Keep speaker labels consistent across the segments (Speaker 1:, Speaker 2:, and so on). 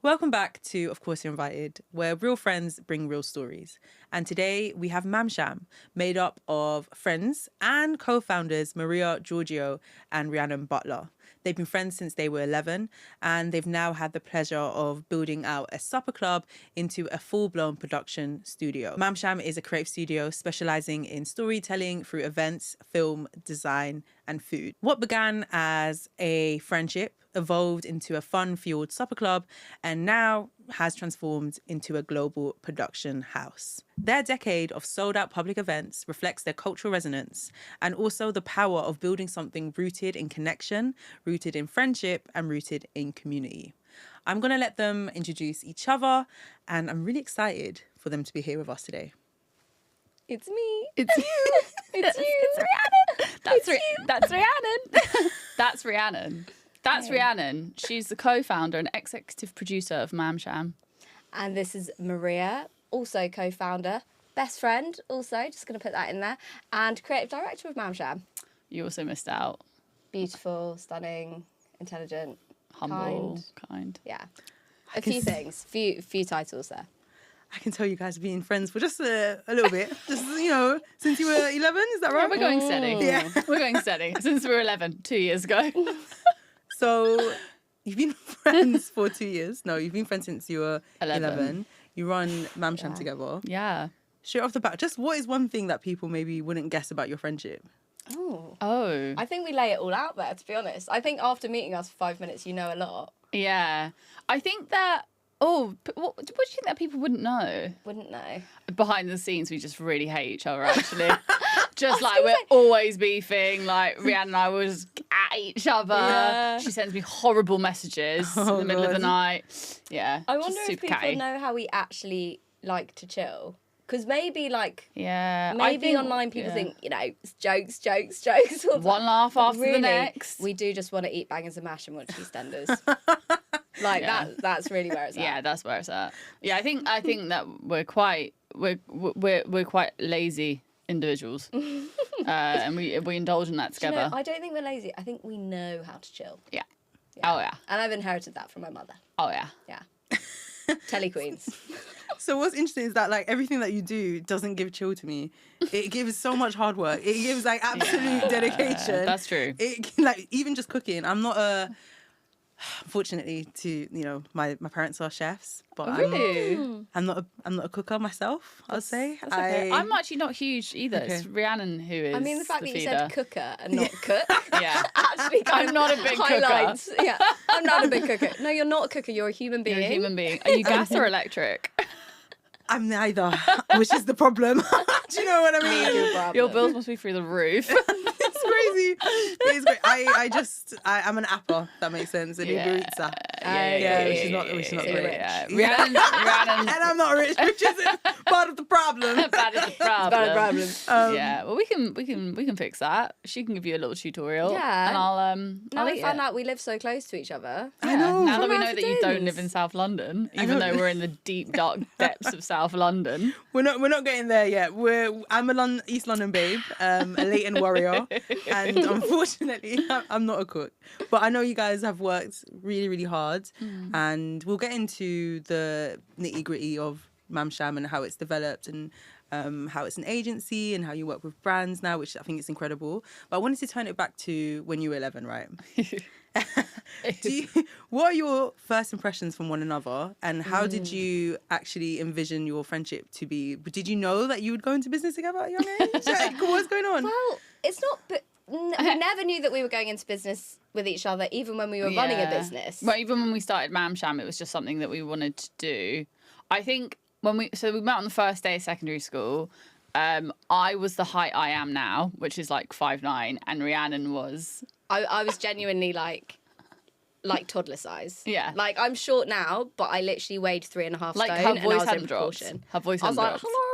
Speaker 1: Welcome back to Of Course You're Invited, where real friends bring real stories. And today we have Mam Sham, made up of friends and co-founders Maria, Georgiou and Rhiannon Butler. They've been friends since they were 11, and they've now had the pleasure of building out a supper club into a full-blown production studio. Mam Sham is a creative studio specializing in storytelling through events, film, design, and food. What began as a friendship evolved into a fun-fueled supper club and now has transformed into a global production house. Their decade of sold-out public events reflects their cultural resonance and also the power of building something rooted in connection, rooted in friendship, and rooted in community. I'm going to let them introduce each other, and I'm really excited for them to be here with us today.
Speaker 2: It's me.
Speaker 3: It's you.
Speaker 2: It's you.
Speaker 3: It's Rhiannon. That's Rhiannon. That's Rhiannon. That's Rhiannon. She's the co-founder and executive producer of Mam Sham.
Speaker 2: And this is Maria, also co-founder, best friend, also, just going to put that in there, and creative director of Mam Sham.
Speaker 3: You also missed out.
Speaker 2: Beautiful, stunning, intelligent,
Speaker 3: Humble, kind.
Speaker 2: Yeah. A few things, few titles there.
Speaker 1: I can tell you guys have been friends for just a little bit. Just, since you were 11, is that right?
Speaker 3: Yeah, we're going steady.
Speaker 1: Yeah.
Speaker 3: We're going steady. Since we were 11, 2 years ago.
Speaker 1: So you've been friends for 2 years. No, you've been friends since you were 11. You run Mam Sham together.
Speaker 3: Yeah.
Speaker 1: Straight off the bat, just what is one thing that people maybe wouldn't guess about your friendship?
Speaker 3: Oh.
Speaker 2: I think we lay it all out there, to be honest. I think after meeting us for 5 minutes, you know a lot.
Speaker 3: Yeah. I think that... Oh, what do you think that people wouldn't know?
Speaker 2: Wouldn't know.
Speaker 3: Behind the scenes, we just really hate each other, actually. Just like we're always beefing. Like Rhiannon and I was at each other.
Speaker 2: Yeah.
Speaker 3: She sends me horrible messages in the middle of the night. Yeah.
Speaker 2: I wonder
Speaker 3: just
Speaker 2: if
Speaker 3: super
Speaker 2: people
Speaker 3: catty.
Speaker 2: know how we actually like to chill. Because maybe,
Speaker 3: Yeah.
Speaker 2: maybe online people think, it's jokes.
Speaker 3: One laugh after
Speaker 2: really,
Speaker 3: the next.
Speaker 2: We do just want to eat bangers and mash and watch EastEnders. That's really where it's at.
Speaker 3: Yeah, that's where it's at. Yeah, I think that we're quite lazy individuals, and we indulge in that together.
Speaker 2: I don't think we're lazy. I think we know how to chill.
Speaker 3: Yeah. Oh yeah.
Speaker 2: And I've inherited that from my mother.
Speaker 3: Oh yeah.
Speaker 2: Yeah. Telly queens.
Speaker 1: So what's interesting is that everything that you do doesn't give chill to me. It gives so much hard work. It gives absolute dedication.
Speaker 3: That's true.
Speaker 1: It even just cooking. I'm not fortunately my parents are chefs, but I'm not a cooker myself. I'll say.
Speaker 3: That's okay. I'm actually not huge either.
Speaker 1: Okay.
Speaker 3: It's Rhiannon who is.
Speaker 2: I mean, the fact that you
Speaker 3: feeder.
Speaker 2: said cooker and not cook.
Speaker 3: Yeah.
Speaker 2: Actually,
Speaker 3: I'm not a big
Speaker 2: highlights. Yeah, I'm not a big cooker. No, you're not a cooker. You're a human being.
Speaker 3: You're a human being. Are you gas or electric?
Speaker 1: I'm neither, which is the problem. Do you know what I mean?
Speaker 3: Your bills must be through the roof.
Speaker 1: It's crazy. It's great. I'm an apple. If that makes sense. An Uber Eats app. Which is not rich.
Speaker 3: Rhiannon,
Speaker 1: and I'm not rich, which isn't part of the problem.
Speaker 3: That is the problem.
Speaker 1: Yeah.
Speaker 3: Well, we can fix that. She can give you a little tutorial.
Speaker 2: Yeah.
Speaker 3: And I'll
Speaker 2: Now
Speaker 3: eat
Speaker 2: we found
Speaker 3: it.
Speaker 2: out we live so close to each other.
Speaker 1: I know.
Speaker 3: Now that we
Speaker 2: From
Speaker 3: know that you don't
Speaker 2: Aberdeen.
Speaker 3: live in South London, even though we're in the deep dark depths of South London.
Speaker 1: We're not getting there yet. I'm a East London babe, a Leighton warrior, and unfortunately, I'm not a cook. But I know you guys have worked really, really hard, and we'll get into the nitty gritty of Mam Sham and how it's developed and how it's an agency and how you work with brands now, which I think is incredible. But I wanted to turn it back to when you were 11, right? What are your first impressions from one another, and how did you actually envision your friendship to be? Did you know that you would go into business together at a young age? What's going on?
Speaker 2: Well, it's not. But we never knew that we were going into business with each other, even when we were running a business.
Speaker 3: Well, even when we started Mam Sham, it was just something that we wanted to do. I think when we met on the first day of secondary school. I was the height I am now, which is 5'9", and Rhiannon was.
Speaker 2: I was genuinely like toddler size.
Speaker 3: Yeah.
Speaker 2: I'm short now, but I literally weighed 3.5 stone.
Speaker 3: Her voice
Speaker 2: and I was in
Speaker 3: dropped.
Speaker 2: proportion.
Speaker 3: Her voice
Speaker 2: I was
Speaker 3: hadn't
Speaker 2: like,
Speaker 3: dropped.
Speaker 2: hello.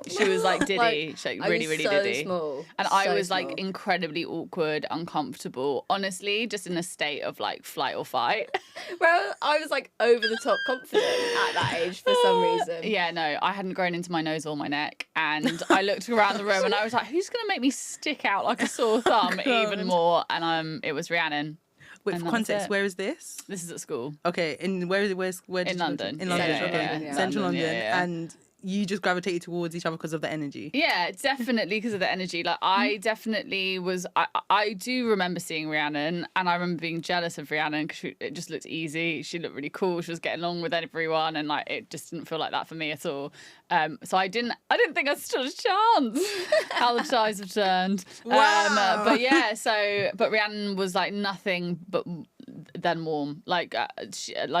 Speaker 3: She was Diddy. She really, really
Speaker 2: so
Speaker 3: Diddy.
Speaker 2: Small.
Speaker 3: And I
Speaker 2: So
Speaker 3: was
Speaker 2: small.
Speaker 3: incredibly awkward, uncomfortable, honestly, just in a state of flight or fight.
Speaker 2: Well, I was over the top confident at that age for some reason.
Speaker 3: Yeah, no, I hadn't grown into my nose or my neck. And I looked around the room and I was like, who's going to make me stick out like a sore thumb even more? And it was Rhiannon.
Speaker 1: Wait,
Speaker 3: And
Speaker 1: for
Speaker 3: that was
Speaker 1: context,
Speaker 3: it.
Speaker 1: where is this?
Speaker 3: This is at school.
Speaker 1: Okay, and where did you go to?
Speaker 3: London.
Speaker 1: In London,
Speaker 2: Central
Speaker 1: okay.
Speaker 2: London, yeah.
Speaker 1: Central
Speaker 3: London,
Speaker 1: London,
Speaker 3: yeah.
Speaker 1: and you just gravitated towards each other because of the energy.
Speaker 3: Yeah, definitely because of the energy. Like I definitely was. I do remember seeing Rhiannon, and I remember being jealous of Rhiannon because it just looked easy. She looked really cool. She was getting along with everyone, and like it just didn't feel like that for me at all. So I didn't think I stood a chance. How the tides have turned.
Speaker 1: Wow.
Speaker 3: But yeah, but Rhiannon was like nothing but then warm, like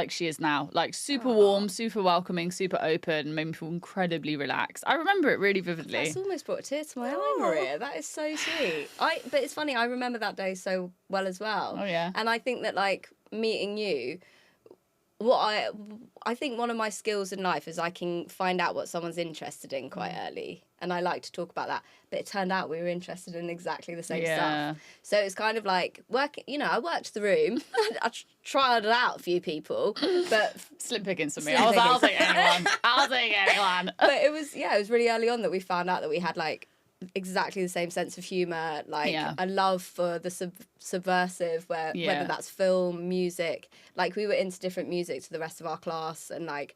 Speaker 3: she is now, like super warm, super welcoming, super open, made me feel incredibly relaxed. I remember it really vividly.
Speaker 2: That's almost brought a tear to my eye, Maria. That is so sweet. But it's funny, I remember that day so well as well.
Speaker 3: Oh, yeah.
Speaker 2: And I think that, like, meeting you, I think one of my skills in life is I can find out what someone's interested in quite early. And I like to talk about that. But it turned out we were interested in exactly the same stuff. So it's kind of like, I worked the room. I tried out a few people. But
Speaker 3: Slim pickings for me.
Speaker 2: Slim
Speaker 3: I was like, I'll
Speaker 2: pickings.
Speaker 3: take anyone. I'll take anyone.
Speaker 2: but it was really early on that we found out that we had, like, exactly the same sense of humour, like a love for the subversive, whether that's film, music. Like, we were into different music to the rest of our class, and like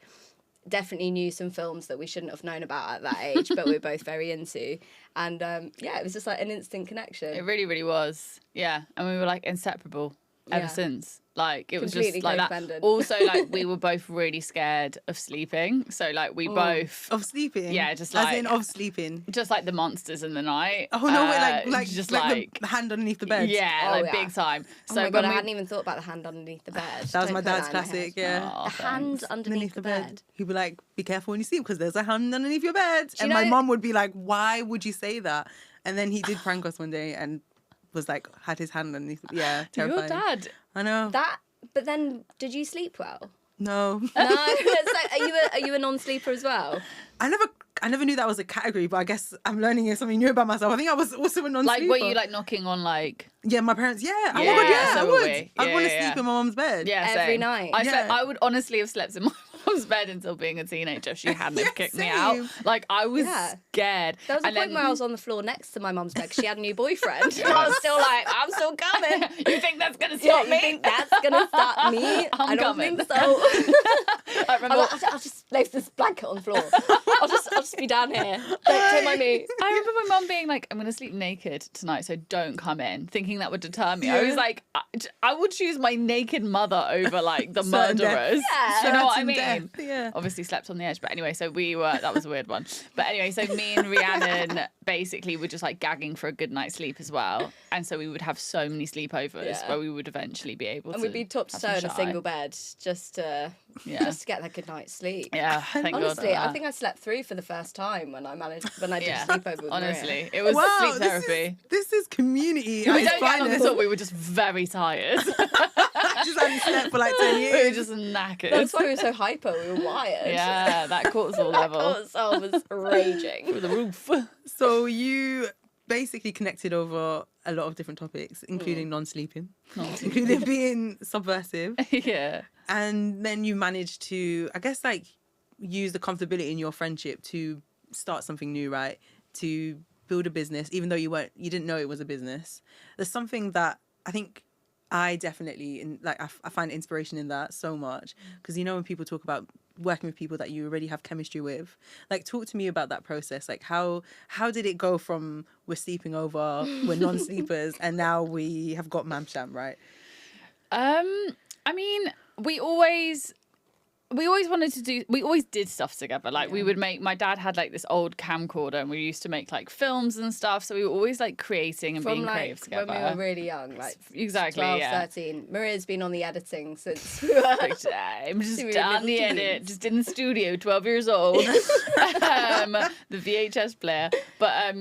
Speaker 2: definitely knew some films that we shouldn't have known about at that age, but we were both very into. And it was just like an instant connection.
Speaker 3: It really, really was. Yeah, and we were like inseparable ever since. Like, it was
Speaker 2: Completely
Speaker 3: just like that.
Speaker 2: codependent.
Speaker 3: Also, like, we were both really scared of sleeping. So, like, we both...
Speaker 1: Of sleeping?
Speaker 3: Yeah, just
Speaker 1: As
Speaker 3: like...
Speaker 1: in of sleeping?
Speaker 3: Just like the monsters in the night.
Speaker 1: Oh, no, wait, like
Speaker 3: just
Speaker 1: like the hand underneath the bed?
Speaker 3: Yeah,
Speaker 2: yeah.
Speaker 3: big time.
Speaker 2: Oh
Speaker 3: So
Speaker 2: my God,
Speaker 3: when
Speaker 2: I
Speaker 3: we...
Speaker 2: hadn't even thought about the hand underneath the bed.
Speaker 1: That was
Speaker 2: Don't
Speaker 1: my
Speaker 2: put
Speaker 1: dad's
Speaker 2: that in my
Speaker 1: classic,
Speaker 2: head.
Speaker 1: yeah.
Speaker 3: Oh,
Speaker 2: A hand
Speaker 3: thanks.
Speaker 2: underneath the bed.
Speaker 1: He'd be like, be careful when you sleep because there's a hand underneath your bed.
Speaker 2: you
Speaker 1: And my
Speaker 2: know-
Speaker 1: mum would be like, why would you say that? And then he did prank us one day and was like, had his hand underneath. Yeah, terrifying.
Speaker 3: Your dad.
Speaker 1: I know.
Speaker 2: But then, did you sleep well?
Speaker 1: No.
Speaker 2: No. So are you a non-sleeper as well?
Speaker 1: I never knew that was a category, but I guess I'm learning something new about myself. I think I was also a non-sleeper.
Speaker 3: Like, were you like knocking on like...
Speaker 1: Yeah, my parents, yeah. Oh my
Speaker 3: Yeah,
Speaker 1: God, yeah,
Speaker 3: so
Speaker 1: I
Speaker 3: were
Speaker 1: would.
Speaker 3: we.
Speaker 1: I'd
Speaker 3: Yeah,
Speaker 1: want to
Speaker 3: yeah.
Speaker 1: sleep in my mum's bed.
Speaker 3: Yeah,
Speaker 2: Every
Speaker 3: same.
Speaker 2: night.
Speaker 1: Yeah.
Speaker 3: I would honestly have slept in my mum's bed until being a teenager. She hadn't have kicked me out.
Speaker 1: same.
Speaker 3: Like, I was
Speaker 2: Yeah.
Speaker 3: scared.
Speaker 2: There was a
Speaker 3: And
Speaker 2: point
Speaker 3: then-
Speaker 2: where I was on the floor next to my mum's bed because she had a new boyfriend. And I was still like, I'm still coming.
Speaker 3: You think that's gonna
Speaker 2: Yeah,
Speaker 3: stop
Speaker 2: you
Speaker 3: me?
Speaker 2: think that's going to stop me?
Speaker 3: I'm
Speaker 2: I don't
Speaker 3: coming.
Speaker 2: think so.
Speaker 3: I remember.
Speaker 2: I'll just lay this blanket on the floor. I'll just be down here. Don't mind me.
Speaker 3: I remember my mum being like, I'm going to sleep naked tonight, so don't come in, thinking that would deter me. I was like, I would choose my naked mother over like the
Speaker 1: Certain death.
Speaker 3: murderers.
Speaker 2: Yeah.
Speaker 3: Do you know what I
Speaker 1: Certain
Speaker 3: mean?
Speaker 1: death, yeah.
Speaker 3: Obviously slept on the edge. But anyway, so that was a weird one. But anyway, so me and Rhiannon basically were just like gagging for a good night's sleep as well. And so we would have so many sleepovers
Speaker 2: Yeah.
Speaker 3: where we would eventually be able
Speaker 2: And
Speaker 3: to.
Speaker 2: we'd be top to
Speaker 3: have
Speaker 2: toe
Speaker 3: some
Speaker 2: in a
Speaker 3: shy.
Speaker 2: single bed just to get that good night's sleep.
Speaker 3: Yeah, thank God for
Speaker 2: Honestly, I
Speaker 3: that.
Speaker 2: think I slept through for the first time when I did
Speaker 3: Yeah,
Speaker 2: a sleepover with
Speaker 3: honestly,
Speaker 2: Maria.
Speaker 3: it was
Speaker 1: Wow,
Speaker 3: sleep therapy.
Speaker 1: This is community.
Speaker 3: We
Speaker 1: at its
Speaker 3: don't get along at
Speaker 1: finest.
Speaker 3: all. We were just very tired.
Speaker 1: Just hadn't slept for like 10
Speaker 3: we
Speaker 1: years.
Speaker 3: were just knackered.
Speaker 2: That's why we were so hyper. We were wired.
Speaker 3: Yeah, that cortisol
Speaker 2: That
Speaker 3: level
Speaker 2: cortisol was raging.
Speaker 3: through the roof.
Speaker 1: So you basically connected over a lot of different topics, including non-sleeping, including being subversive.
Speaker 3: Yeah.
Speaker 1: And then you managed to, I guess, like, use the comfortability in your friendship to start something new, right? To build a business, even though you didn't know it was a business. There's something that I think I definitely, I find inspiration in that so much. Because, when people talk about working with people that you already have chemistry with, like, talk to me about that process. Like, how did it go from we're sleeping over, we're non-sleepers, and now we have got Mam Sham, right?
Speaker 3: I mean, we always did stuff together. Like, we would my dad had like this old camcorder and we used to make like films and stuff. So we were always like creating and being
Speaker 2: From
Speaker 3: creative
Speaker 2: like
Speaker 3: together.
Speaker 2: when we were really young, like
Speaker 3: Exactly,
Speaker 2: 12,
Speaker 3: yeah.
Speaker 2: 13. Maria's been on the editing since we were
Speaker 3: I'm just
Speaker 2: we were
Speaker 3: on the
Speaker 2: little
Speaker 3: edit,
Speaker 2: teens.
Speaker 3: just in the studio, 12 years old. The VHS player. But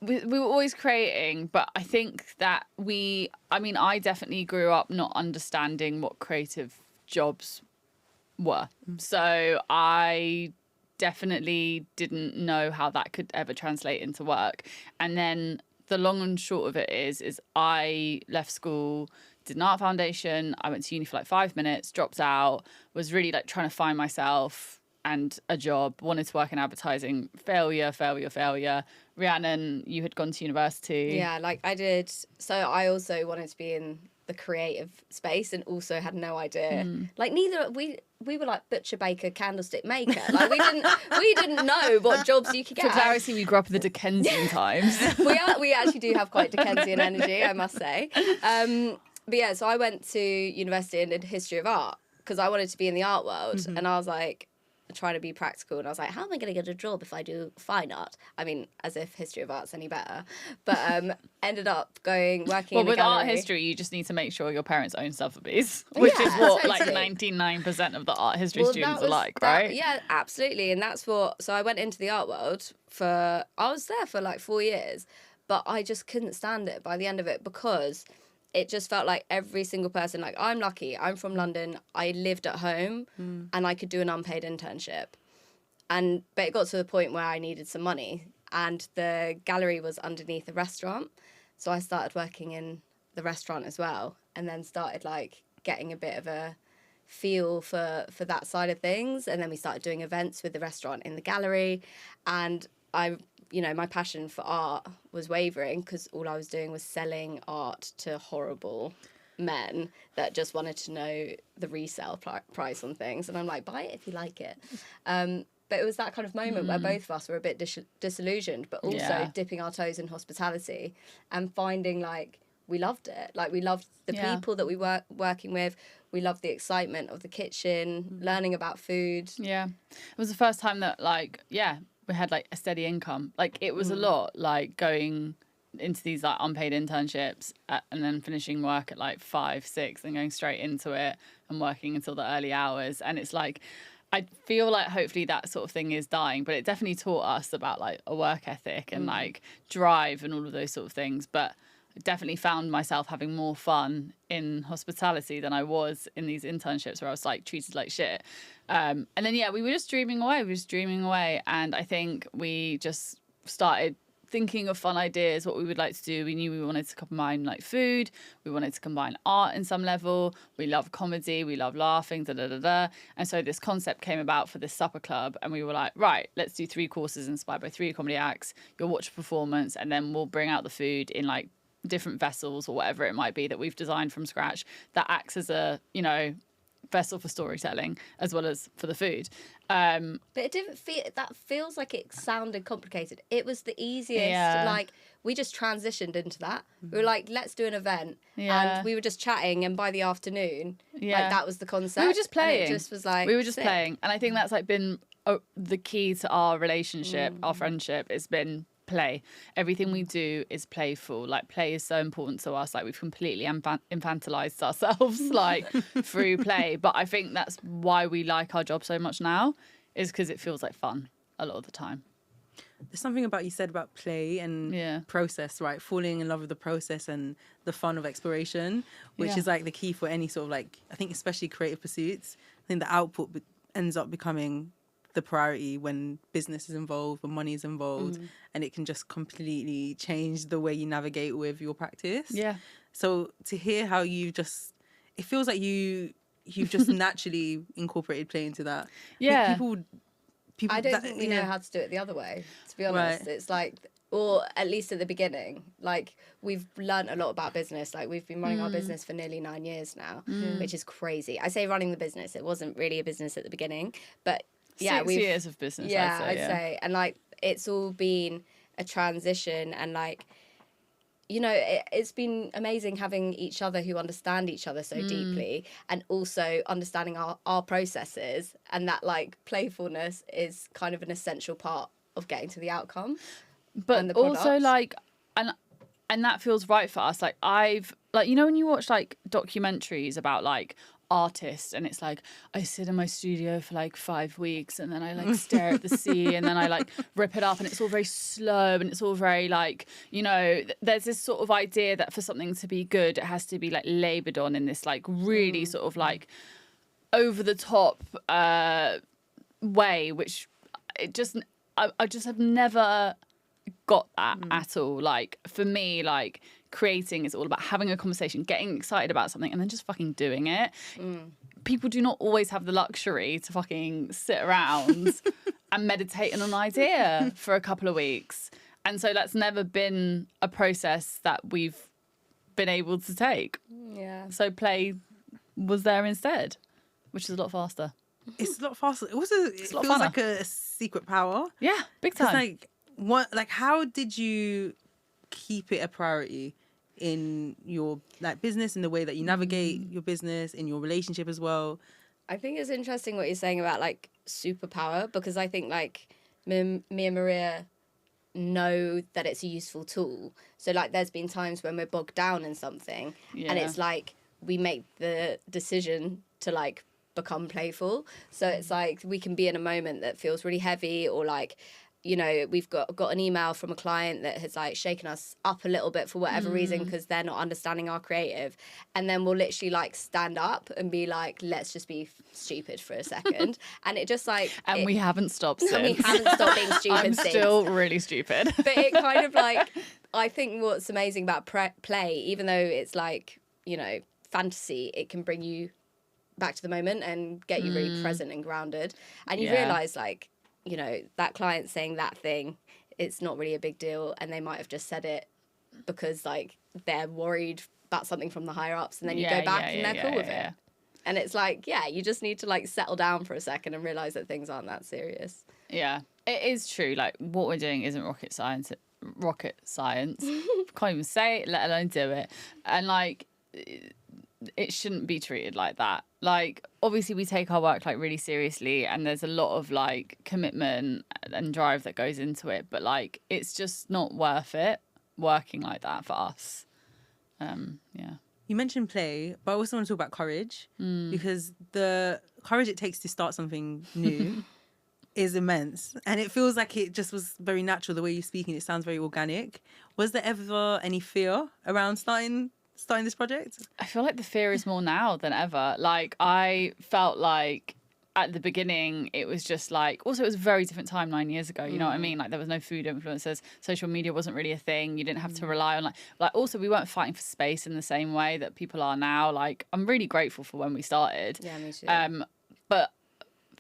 Speaker 3: we were always creating, but I think that I definitely grew up not understanding what creative jobs were. So I definitely didn't know how that could ever translate into work. And then the long and short of it is I left school, did an art foundation. I went to uni for like 5 minutes, dropped out, was really like trying to find myself and a job, wanted to work in advertising. Failure. Rhiannon, you had gone to university.
Speaker 2: Yeah, like I did. So I also wanted to be in the creative space and also had no idea. Like neither we were like butcher, baker, candlestick maker. Like we didn't know what jobs you could get.
Speaker 3: For clarity, we grew up in the Dickensian times.
Speaker 2: We actually do have quite Dickensian energy, I must say. But yeah, so I went to university and did history of art because I wanted to be in the art world, and I was like trying to be practical, and I was like, how am I going to get a job if I do fine art? I mean, as if history of art's any better. But ended up working in a gallery.
Speaker 3: With art history, you just need to make sure your parents own Sotheby's, which is what
Speaker 2: totally.
Speaker 3: like 99% of the art history students are like, right?
Speaker 2: Yeah, absolutely. And that's what, so I went into the art world I was there for like 4 years, but I just couldn't stand it by the end of it because it just felt like every single person, like I'm lucky, I'm from London, I lived at home and I could do an unpaid internship. But it got to the point where I needed some money and the gallery was underneath a restaurant. So I started working in the restaurant as well and then started like getting a bit of a feel for that side of things. And then we started doing events with the restaurant in the gallery. And my passion for art was wavering because all I was doing was selling art to horrible men that just wanted to know the resale price on things. And I'm like, buy it if you like it. But it was that kind of moment where both of us were a bit disillusioned, but also dipping our toes in hospitality and finding like we loved it. Like we loved the people that we were working with. We loved the excitement of the kitchen, learning about food. Yeah.
Speaker 3: It was the first time that we had like a steady income. Like it was a lot, like going into these like unpaid internships and then finishing work at like 5, 6 and going straight into it and working until the early hours. And it's like, I feel like hopefully that sort of thing is dying, but it definitely taught us about like a work ethic and like drive and all of those sort of things. But I definitely found myself having more fun in hospitality than I was in these internships where I was like treated like shit. And then, we were just dreaming away. And I think we just started thinking of fun ideas, what we would like to do. We knew we wanted to combine like food. We wanted to combine art in some level. We love comedy. We love laughing, And so this concept came about for this supper club. And we were like, right, let's do 3 courses inspired by 3 comedy acts. You'll watch a performance and then we'll bring out the food in like different vessels or whatever it might be that we've designed from scratch that acts as a, vessel for storytelling as well as for the food.
Speaker 2: But it didn't that feels like it sounded complicated. It was the easiest. Like we just transitioned into that. We were like, let's do an event. And we were just chatting and by the afternoon, like that was the concept.
Speaker 3: We were just playing.
Speaker 2: And it just was like,
Speaker 3: we were just playing. And I think that's like been the key to our relationship, our friendship. It's been play. Everything we do is playful. Like play is so important to us. Like we've completely infantilized ourselves like through play. But I think that's why we like our job so much now, is because it feels like fun a lot of the time.
Speaker 1: There's something about you said about play and process, right? Falling in love with the process and the fun of exploration, which is like the key for any sort of like, I think especially creative pursuits. I think the output ends up becoming the priority when business is involved, when money is involved, and it can just completely change the way you navigate with your practice. Yeah. So to hear how it feels like you've just naturally incorporated play into that.
Speaker 3: Yeah.
Speaker 1: People
Speaker 2: I don't think we know how to do it the other way, to be honest. Right. It's like, or at least at the beginning, like we've learned a lot about business. Like we've been running our business for nearly 9 years now, which is crazy. I say running the business. It wasn't really a business at the beginning, but
Speaker 3: 6 years of business,
Speaker 2: I'd say. And like it's all been a transition and like, it's been amazing having each other who understand each other so deeply and also understanding our processes, and that like playfulness is kind of an essential part of getting to the outcome.
Speaker 3: But also like, and that feels right for us. Like I've like, when you watch like documentaries about like artists and it's like I sit in my studio for like 5 weeks and then I like stare at the sea and then I like rip it up and it's all very slow and it's all very like, there's this sort of idea that for something to be good it has to be like laboured on in this like really sort of like over the top way, which I just have never got that at all. Like for me, like creating is all about having a conversation, getting excited about something and then just fucking doing it. People do not always have the luxury to fucking sit around and meditate on an idea for a couple of weeks. And so that's never been a process that we've been able to take.
Speaker 2: Yeah.
Speaker 3: So play was there instead, which is a lot faster.
Speaker 1: It's a lot faster. It also it
Speaker 3: a lot
Speaker 1: feels
Speaker 3: funner.
Speaker 1: like a secret power.
Speaker 3: Yeah, big time.
Speaker 1: Like how did you keep it a priority in your like business, in the way that you navigate your business, in your relationship as well?
Speaker 2: I think it's interesting what you're saying about like superpower, because I think like me and Maria know that it's a useful tool. So like there's been times when we're bogged down in something and it's like we make the decision to like become playful. So it's like we can be in a moment that feels really heavy, or like, you know, we've got an email from a client that has like shaken us up a little bit for whatever reason because they're not understanding our creative, and then we'll literally like stand up and be like, let's just be stupid for a second. And it just like
Speaker 3: we haven't stopped since.
Speaker 2: We haven't stopped being stupid
Speaker 3: I'm
Speaker 2: since.
Speaker 3: still really stupid.
Speaker 2: But it kind of like, I think what's amazing about play, even though it's like, you know, fantasy, it can bring you back to the moment and get you really present and grounded. And you realise like, you know, that client saying that thing, it's not really a big deal, and they might have just said it because like they're worried about something from the higher ups, and then you go back and they're cool with it. And it's like, you just need to like settle down for a second and realise that things aren't that serious.
Speaker 3: Yeah, it is true. Like what we're doing isn't rocket science. Can't even say it, let alone do it. And like it shouldn't be treated like that. Like obviously we take our work like really seriously, and there's a lot of like commitment and drive that goes into it, but like it's just not worth it working like that for us.
Speaker 1: You mentioned play, but I also want to talk about courage, because the courage it takes to start something new is immense, and it feels like it just was very natural. The way you're speaking, it sounds very organic. Was there ever any fear around starting this project?
Speaker 3: I feel like the fear is more now than ever. Like I felt like at the beginning it was just like, also it was a very different time 9 years ago, you know what I mean? Like there was no food influencers, social media wasn't really a thing, you didn't have to rely on like also we weren't fighting for space in the same way that people are now. Like I'm really grateful for when we started.
Speaker 2: Yeah, me too.
Speaker 3: But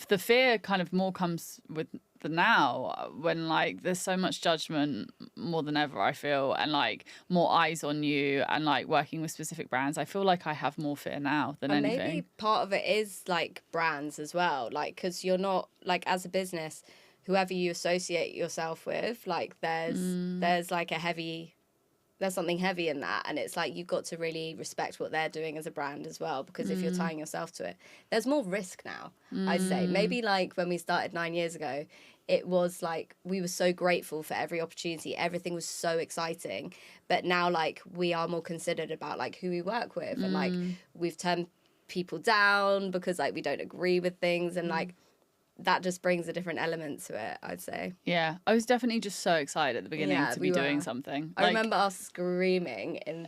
Speaker 3: the fear kind of more comes with the now, when like there's so much judgment more than ever, I feel, and like more eyes on you, and like working with specific brands, I feel like I have more fear now than anything.
Speaker 2: Maybe part of it is like brands as well, like because you're not like, as a business, whoever you associate yourself with, like there's like there's something heavy in that, and it's like you've got to really respect what they're doing as a brand as well, because if you're tying yourself to it, there's more risk now. I'd say maybe like when we started 9 years ago, it was like we were so grateful for every opportunity, everything was so exciting, but now like we are more considered about like who we work with, and like we've turned people down because like we don't agree with things, and like that just brings a different element to it, I'd say.
Speaker 3: Yeah, I was definitely just so excited at the beginning to be doing something.
Speaker 2: I remember us screaming in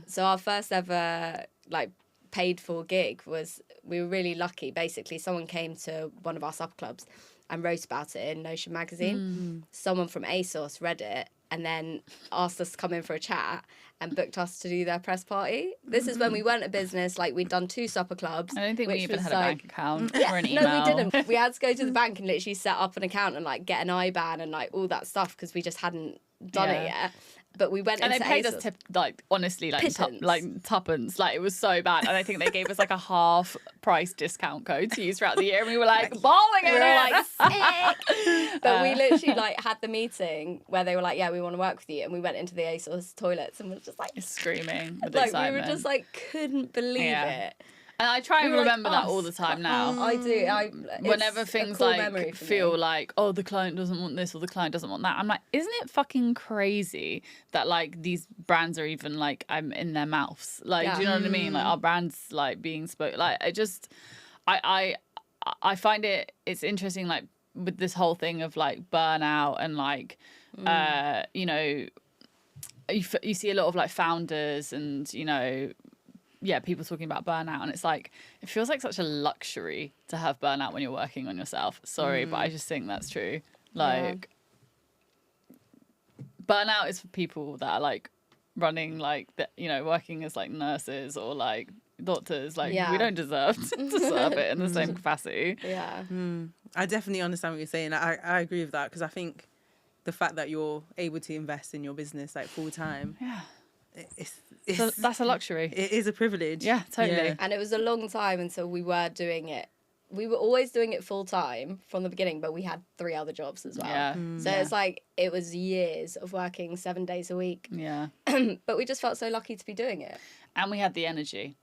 Speaker 2: So our first ever like paid for gig was, we were really lucky. Basically, someone came to one of our sub clubs and wrote about it in Notion magazine. Someone from ASOS read it and then asked us to come in for a chat and booked us to do their press party. This is when we weren't a business, like we'd done 2 supper clubs.
Speaker 3: I don't think we even had a bank account or an email.
Speaker 2: No, we didn't. We had to go to the bank and literally set up an account and like get an IBAN and like all that stuff, because we just hadn't done it yet. But we went
Speaker 3: and
Speaker 2: into
Speaker 3: they paid
Speaker 2: ASOS.
Speaker 3: us like honestly like tuppence. Like it was so bad, and I think they gave us like a half price discount code to use throughout the year, and we were like bawling it.
Speaker 2: We were like sick. But we literally like had the meeting where they were like, yeah, we want to work with you, and we went into the ASOS toilets and we were just like
Speaker 3: screaming with
Speaker 2: like
Speaker 3: excitement.
Speaker 2: We were just like couldn't believe it.
Speaker 3: And I try and remember that all the time now.
Speaker 2: I do.
Speaker 3: Whenever things like feel like, oh, the client doesn't want this or the client doesn't want that, I'm like, isn't it fucking crazy that like these brands are even like I'm in their mouths? Like, do you know what I mean? Like our brands like being spoke. Like I find it's interesting, like with this whole thing of like burnout and like you know, you see a lot of like founders and you know. People talking about burnout, and it's like it feels like such a luxury to have burnout when you're working on yourself. Sorry, but I just think that's true. Like burnout is for people that are like running like you know, working as like nurses or like doctors. Like we don't deserve to serve it in the same capacity.
Speaker 1: I definitely understand what you're saying. I agree with that, because I think the fact that you're able to invest in your business like full time
Speaker 3: So that's a luxury.
Speaker 1: It is a privilege.
Speaker 3: Yeah, totally.
Speaker 1: Yeah.
Speaker 2: And it was a long time until we were doing it. We were always doing it full time from the beginning, but we had 3 other jobs as well.
Speaker 3: Yeah.
Speaker 2: So it's like, it was years of working 7 days a week.
Speaker 3: Yeah.
Speaker 2: But we just felt so lucky to be doing it.
Speaker 3: And we had the energy.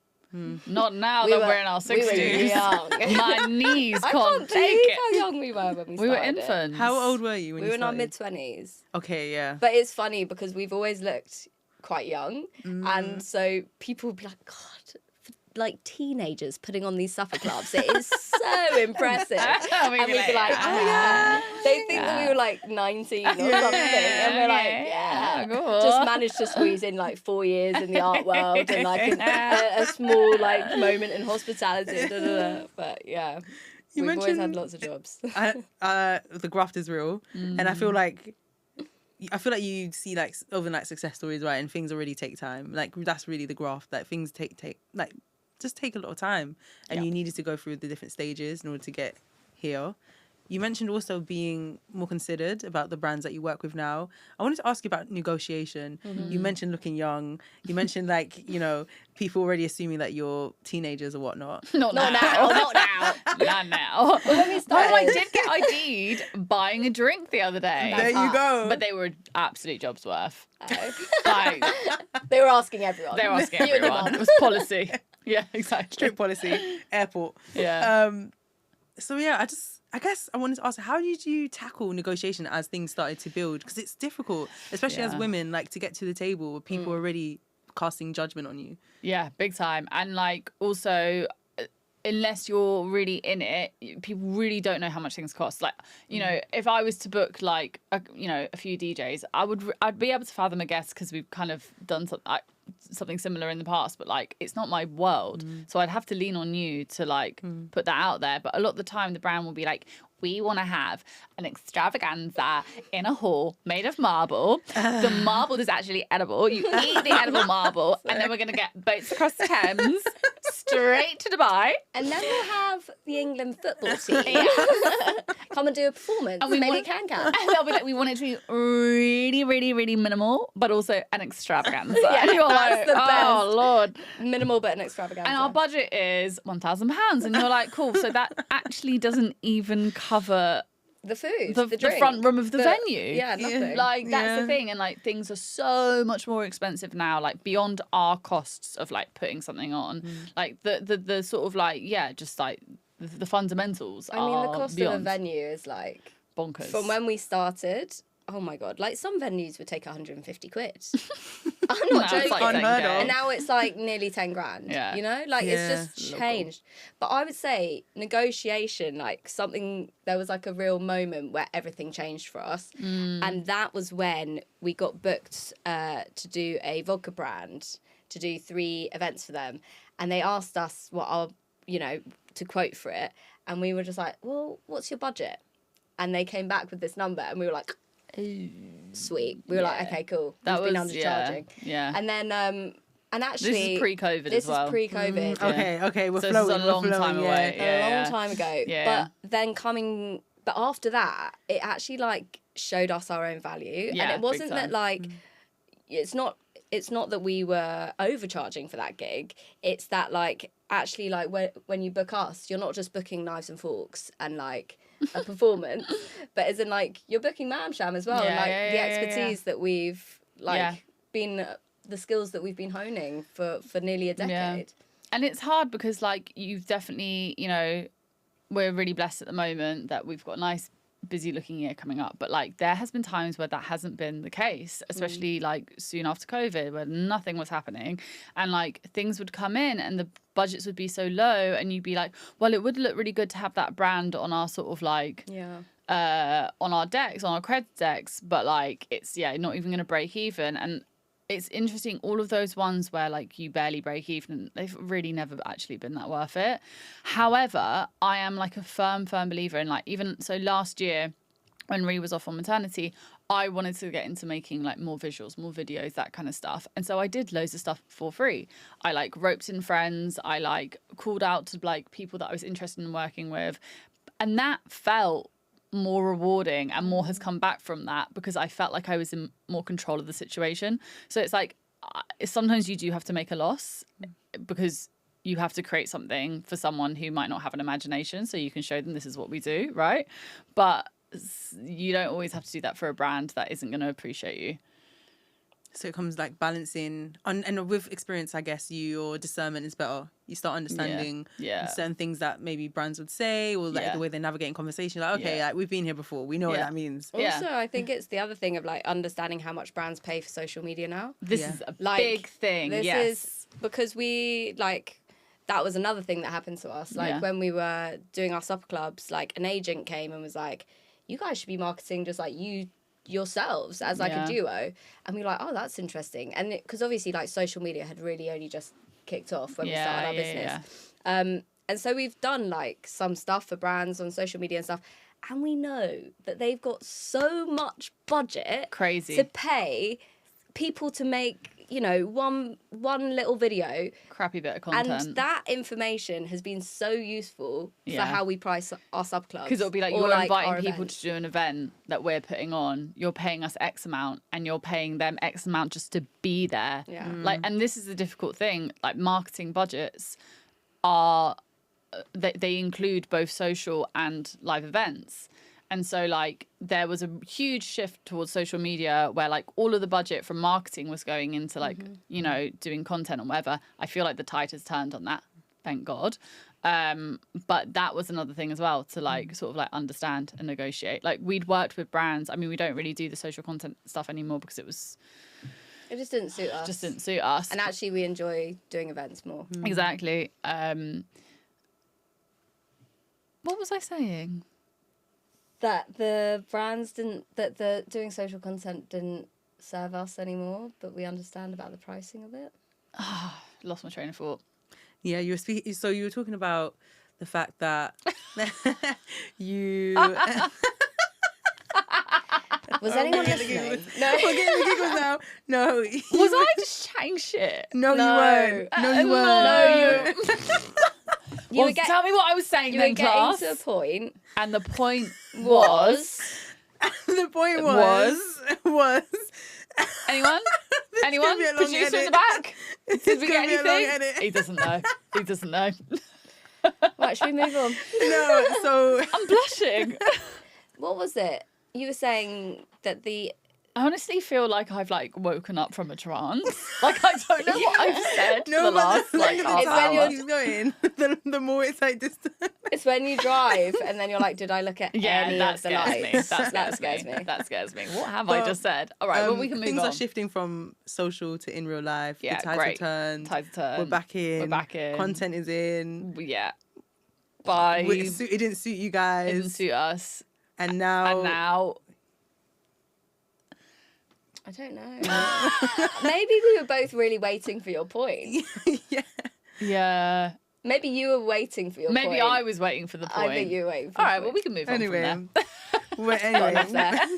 Speaker 3: Not now that we're in our 60s.
Speaker 2: We were young.
Speaker 3: My knees
Speaker 2: I
Speaker 3: can't
Speaker 2: can't
Speaker 3: take
Speaker 2: believe
Speaker 3: it.
Speaker 2: how young we were when we started.
Speaker 3: We were infants.
Speaker 1: How old were you when
Speaker 2: We
Speaker 1: you
Speaker 2: were in our
Speaker 1: started?
Speaker 2: mid-20s.
Speaker 1: Okay, yeah.
Speaker 2: But it's funny because we've always looked quite young. And so people would be like, God, like teenagers putting on these supper clubs. It is so impressive. And we'd be like, oh yeah. They think that we were like 19 or something. And we're like,
Speaker 3: cool.
Speaker 2: Just managed to squeeze in like 4 years in the art world and like a small like moment in hospitality. But yeah, we've always had lots of jobs.
Speaker 1: The graft is real. And I feel like you see like overnight success stories, right? And things already take time. Like that's really the graft. Like things take like just take a lot of time, and you needed to go through the different stages in order to get here. You mentioned also being more considered about the brands that you work with now. I wanted to ask you about negotiation. You mentioned looking young. You mentioned like, you know, people already assuming that you're teenagers or whatnot.
Speaker 3: Not now.
Speaker 2: Not now.
Speaker 3: Not now.
Speaker 2: When we started,
Speaker 3: I did get ID'd buying a drink the other day.
Speaker 1: There you go.
Speaker 3: But they were absolute jobs worth. Like,
Speaker 2: they were asking everyone.
Speaker 3: they were asking
Speaker 2: You and your
Speaker 3: everyone.
Speaker 2: mum.
Speaker 3: It was policy. Yeah, exactly.
Speaker 1: Strict policy, airport.
Speaker 3: Yeah.
Speaker 1: So yeah, I guess I wanted to ask, how did you tackle negotiation as things started to build? Because it's difficult, especially as women, like to get to the table with people already casting judgment on you.
Speaker 3: Yeah, big time. And like also, unless you're really in it, people really don't know how much things cost. Like, you know, if I was to book like a few DJs, I'd be able to fathom a guess because we've kind of done something similar in the past, but like it's not my world, so I'd have to lean on you to like put that out there. But a lot of the time the brand will be like, we want to have an extravaganza in a hall made of marble. The marble is actually edible. You eat the edible marble, and then we're going to get boats across the Thames straight to Dubai.
Speaker 2: And then we'll have the England football team come and do a performance.
Speaker 3: And we
Speaker 2: maybe
Speaker 3: want-
Speaker 2: a can.
Speaker 3: And they'll be like, we want it to be really, really, really minimal, but also an extravaganza.
Speaker 2: Yeah,
Speaker 3: And you're
Speaker 2: that's
Speaker 3: like,
Speaker 2: the best.
Speaker 3: oh, Lord.
Speaker 2: Minimal but an extravaganza.
Speaker 3: And our budget is £1,000. And you're like, cool. So that actually doesn't even cover
Speaker 2: the food,
Speaker 3: the
Speaker 2: drink,
Speaker 3: front room of the venue.
Speaker 2: Yeah, nothing.
Speaker 3: Like, that's the thing. And like, things are so much more expensive now, like beyond our costs of like putting something on. Like the sort of like, just like the fundamentals
Speaker 2: I mean, the
Speaker 3: are
Speaker 2: cost
Speaker 3: beyond.
Speaker 2: of a venue is like
Speaker 3: bonkers.
Speaker 2: From when we started, oh my God, like some venues would take 150 quid. I'm not joking.
Speaker 3: Like
Speaker 1: Unheard of.
Speaker 2: And now it's like nearly 10 grand.
Speaker 3: Yeah.
Speaker 2: You know, like it's just changed. But I would say negotiation, like something, there was like a real moment where everything changed for us. And that was when we got booked to do a vodka brand, to do 3 events for them. And they asked us what our, to quote for it. And we were just like, well, what's your budget? And they came back with this number and we were like, sweet. We were like, okay, cool.
Speaker 3: That
Speaker 2: We've been
Speaker 3: was
Speaker 2: undercharging.
Speaker 3: Yeah.
Speaker 2: And then, and actually,
Speaker 3: This is pre-COVID as well.
Speaker 2: This is pre-COVID.
Speaker 1: Okay, we're
Speaker 3: So
Speaker 1: flowing.
Speaker 3: this is a long
Speaker 1: we're flowing,
Speaker 3: time
Speaker 1: yeah.
Speaker 3: away.
Speaker 2: A long time ago.
Speaker 3: Yeah.
Speaker 2: But then but after that, it actually like showed us our own value.
Speaker 3: Yeah,
Speaker 2: And it wasn't
Speaker 3: big time.
Speaker 2: that like, it's not that we were overcharging for that gig. It's that like, actually like when you book us, you're not just booking knives and forks and like a performance, but as in like you're booking Mam Sham as well.
Speaker 3: Yeah,
Speaker 2: And like
Speaker 3: yeah,
Speaker 2: the
Speaker 3: yeah,
Speaker 2: expertise that we've like
Speaker 3: Yeah.
Speaker 2: been, the skills that we've been honing for nearly a decade.
Speaker 3: Yeah. And it's hard because like you've definitely, we're really blessed at the moment that we've got a nice busy looking year coming up, but like there has been times where that hasn't been the case, especially like soon after COVID where nothing was happening and like things would come in and the budgets would be so low and you'd be like, well, it would look really good to have that brand on our sort of like on our decks, on our cred decks, but like it's not even going to break even. And it's interesting, all of those ones where like you barely break even, they've really never actually been that worth it. However, I am like a firm believer in like, even so last year when Rhi was off on maternity, I wanted to get into making like more visuals, more videos, that kind of stuff. And so I did loads of stuff for free. I like roped in friends. I like called out to like people that I was interested in working with. And that felt more rewarding and more has come back from that because I felt like I was in more control of the situation. So it's like sometimes you do have to make a loss because you have to create something for someone who might not have an imagination, so you can show them this is what we do, right? But you don't always have to do that for a brand that isn't going to appreciate you.
Speaker 1: So it comes like balancing, and with experience, I guess your discernment is better. You start understanding certain things that maybe brands would say, or like the way they navigate in conversation. Like, okay, like, we've been here before. We know what that means.
Speaker 2: Also, I think it's the other thing of like understanding how much brands pay for social media now.
Speaker 3: This is a big thing.
Speaker 2: This is because we like, that was another thing that happened to us. Like when we were doing our supper clubs, like an agent came and was like, you guys should be marketing just like yourselves as like a duo. And we were like, oh, that's interesting. And because obviously like social media had really only just kicked off when we started our business. And so we've done like some stuff for brands on social media and stuff. And we know that they've got so much budget to pay people to make, you know, one little video,
Speaker 3: crappy bit of content,
Speaker 2: and that information has been so useful for how we price our sub clubs.
Speaker 3: Because it'll be like, you're like inviting people to do an event that we're putting on, you're paying us X amount, and you're paying them X amount just to be there. Like, and this is the difficult thing, like marketing budgets are they include both social and live events. And so, like, there was a huge shift towards social media where, like, all of the budget from marketing was going into, like, you know, doing content and whatever. I feel like the tide has turned on that, thank God. But that was another thing as well to, like, sort of, like, understand and negotiate. Like, we'd worked with brands. I mean, we don't really do the social content stuff anymore because it
Speaker 2: just didn't suit us. And actually, we enjoy doing events more.
Speaker 3: Exactly. What was I saying?
Speaker 2: That the brands that the doing social content didn't serve us anymore, but we understand about the pricing of it.
Speaker 3: Lost my train of thought.
Speaker 1: Yeah, you were speaking. So you were talking about the fact that you.
Speaker 2: Was anyone listening?
Speaker 1: No, we're getting the giggles now. No.
Speaker 3: Was I just chatting shit?
Speaker 1: No, you weren't. No, you weren't.
Speaker 3: Tell me what I was saying then, class.
Speaker 2: You were getting to a point.
Speaker 3: And the point was...
Speaker 1: The point was...
Speaker 3: Anyone? Anyone? Producer in the back? Did we get anything? He doesn't know.
Speaker 2: Right, should we move on?
Speaker 1: No, so...
Speaker 3: I'm blushing.
Speaker 2: What was it? You were saying that
Speaker 3: I honestly feel like I've like woken up from a trance. Like I don't know what I've said for the last like half hour.
Speaker 1: It's when you're going, the more it's like distant.
Speaker 2: It's when you drive and then you're like, did I look at any of the lights?
Speaker 3: That scares me. That scares me. What have I just said? All right, well we can move on.
Speaker 1: Things are shifting from social to in real life.
Speaker 3: Yeah,
Speaker 1: the tides have turned. We're back in. Content is in.
Speaker 3: Yeah. Bye.
Speaker 1: It didn't suit you guys.
Speaker 3: It didn't suit us.
Speaker 1: And now.
Speaker 2: I don't know. Maybe we were both really waiting for your point.
Speaker 3: Yeah.
Speaker 2: Maybe you were waiting for your point.
Speaker 3: Maybe I was waiting for the point.
Speaker 2: I think you were waiting for
Speaker 3: All right, well, we can move on from there.
Speaker 1: Anyway.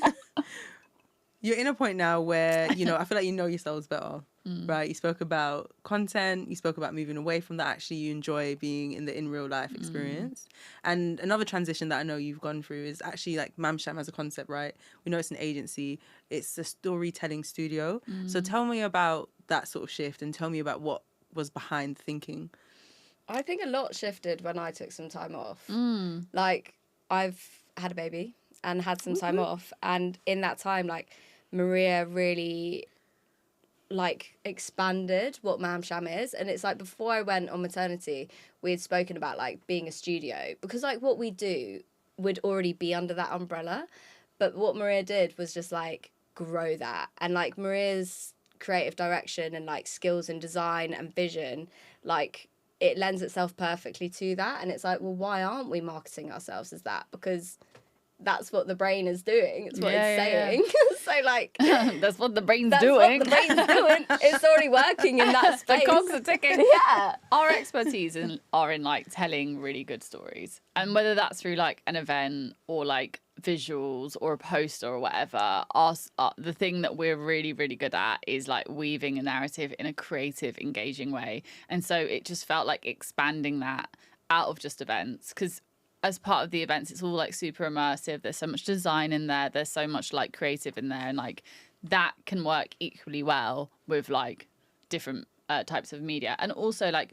Speaker 1: You're in a point now where, you know, I feel like you know yourselves better, right? You spoke about content. You spoke about moving away from that. Actually, you enjoy being in the in real life experience. And another transition that I know you've gone through is actually like Mam Sham as a concept, right? We know it's an agency. It's a storytelling studio. So tell me about that sort of shift and tell me about what was behind thinking.
Speaker 2: I think a lot shifted when I took some time off. Like, I've had a baby and had some time off. And in that time, like, Maria really like expanded what Mam Sham is. And it's like before I went on maternity, we had spoken about like being a studio because like what we do would already be under that umbrella. But what Maria did was just like grow that. And like Maria's creative direction and like skills in design and vision, like it lends itself perfectly to that. And it's like, well, why aren't we marketing ourselves as that? Because that's what the brain is doing. It's what it's saying. So like
Speaker 3: that's what the brain's doing.
Speaker 2: What the brain's doing. It's already working in that space.
Speaker 3: The cogs are ticking.
Speaker 2: Yeah.
Speaker 3: Our expertise are in like telling really good stories. And whether that's through like an event or like visuals or a poster or whatever, the thing that we're really, really good at is like weaving a narrative in a creative, engaging way. And so it just felt like expanding that out of just events, because as part of the events, it's all like super immersive. There's so much design in there. There's so much like creative in there. And like that can work equally well with like different types of media. And also like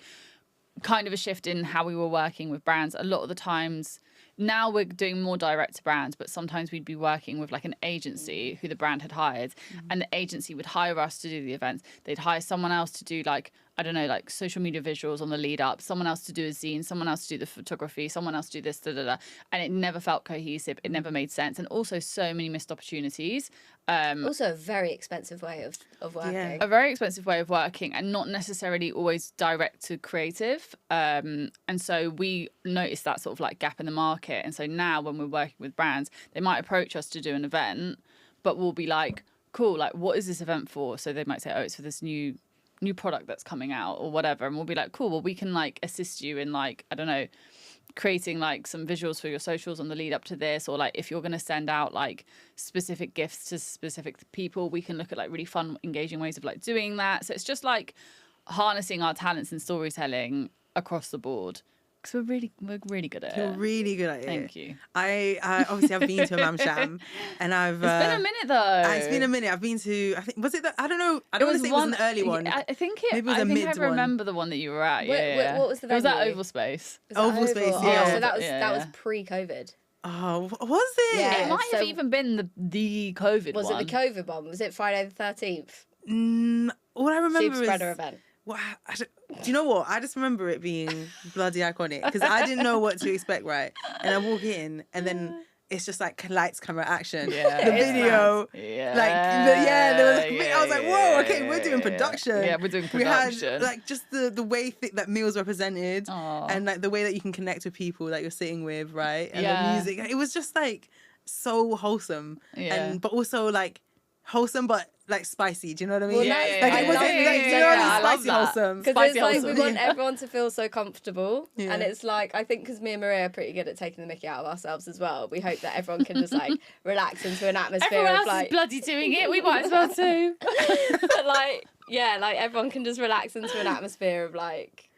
Speaker 3: kind of a shift in how we were working with brands. A lot of the times now we're doing more direct to brands, but sometimes we'd be working with like an agency who the brand had hired, and the agency would hire us to do the events. They'd hire someone else to do like, I don't know, like social media visuals on the lead up, someone else to do a zine, someone else to do the photography, someone else to do this, and it never felt cohesive. It never made sense. And also so many missed opportunities.
Speaker 2: Also a very expensive way of working.
Speaker 1: Yeah.
Speaker 3: A very expensive way of working, and not necessarily always direct to creative. And so we noticed that sort of like gap in the market. And so now when we're working with brands, they might approach us to do an event, but we'll be like, cool, like what is this event for? So they might say, oh, it's for this new product that's coming out or whatever. And we'll be like, cool, well, we can like assist you in like, I don't know, creating like some visuals for your socials on the lead up to this, or like if you're going to send out like specific gifts to specific people, we can look at like really fun, engaging ways of like doing that. So it's just like harnessing our talents in storytelling across the board. Because we're really good at it.
Speaker 1: You're really good at it.
Speaker 3: Thank you.
Speaker 1: I obviously have been to a Mam Sham, and I've.
Speaker 3: It's been a minute though.
Speaker 1: It's been a minute. I've been to. I think I don't know. I don't want to say it was an early one.
Speaker 3: I think
Speaker 1: Maybe it was
Speaker 3: I
Speaker 1: a
Speaker 3: think
Speaker 1: mid
Speaker 3: I remember the one that you were at. Yeah.
Speaker 2: What was the
Speaker 3: venue? It was at
Speaker 2: venue?
Speaker 3: Oval Space.
Speaker 1: Oval Space, yeah.
Speaker 2: Oh, so that was
Speaker 3: Yeah.
Speaker 2: pre-COVID.
Speaker 1: Oh, was it?
Speaker 2: Yeah.
Speaker 3: It might have
Speaker 2: so-
Speaker 3: even been the COVID
Speaker 2: Was
Speaker 3: one.
Speaker 2: it the COVID one? Was it Friday the 13th?
Speaker 1: All I remember
Speaker 2: Super
Speaker 1: is.
Speaker 2: spreader event.
Speaker 1: Well, do you know what? I just remember it being bloody iconic because I didn't know what to expect, right? And I walk in, and then it's just like lights, camera, action.
Speaker 3: Yeah.
Speaker 1: The video.
Speaker 3: Yeah.
Speaker 1: There was, I was like, whoa, okay, we're doing production.
Speaker 3: Yeah, we're doing
Speaker 1: We
Speaker 3: production.
Speaker 1: had like just the way that meals were presented,
Speaker 3: Aw.
Speaker 1: and like the way that you can connect with people that you're sitting with, right? And
Speaker 3: Yeah.
Speaker 1: the music. It was just like so wholesome,
Speaker 3: Yeah.
Speaker 1: but also like wholesome, but like spicy. Do you know what I mean?
Speaker 2: Well,
Speaker 3: Yeah,
Speaker 2: that's-
Speaker 3: yeah,
Speaker 1: Like
Speaker 3: yeah,
Speaker 1: it wasn't
Speaker 3: yeah,
Speaker 1: like
Speaker 3: yeah,
Speaker 1: you know
Speaker 3: yeah,
Speaker 1: what
Speaker 3: I
Speaker 1: I mean?
Speaker 3: love
Speaker 1: Spicy
Speaker 3: that.
Speaker 1: wholesome.
Speaker 2: Because
Speaker 3: Spicy
Speaker 2: it's like we
Speaker 3: wholesome.
Speaker 2: want everyone to feel so comfortable,
Speaker 1: Yeah.
Speaker 2: and it's like I think because me and Maria are pretty good at taking the mickey out of ourselves as well. We hope that everyone can just like relax into an atmosphere
Speaker 3: Everyone
Speaker 2: of
Speaker 3: else
Speaker 2: like,
Speaker 3: is bloody doing it. We might as well too.
Speaker 2: but like yeah, like everyone can just relax into an atmosphere of like,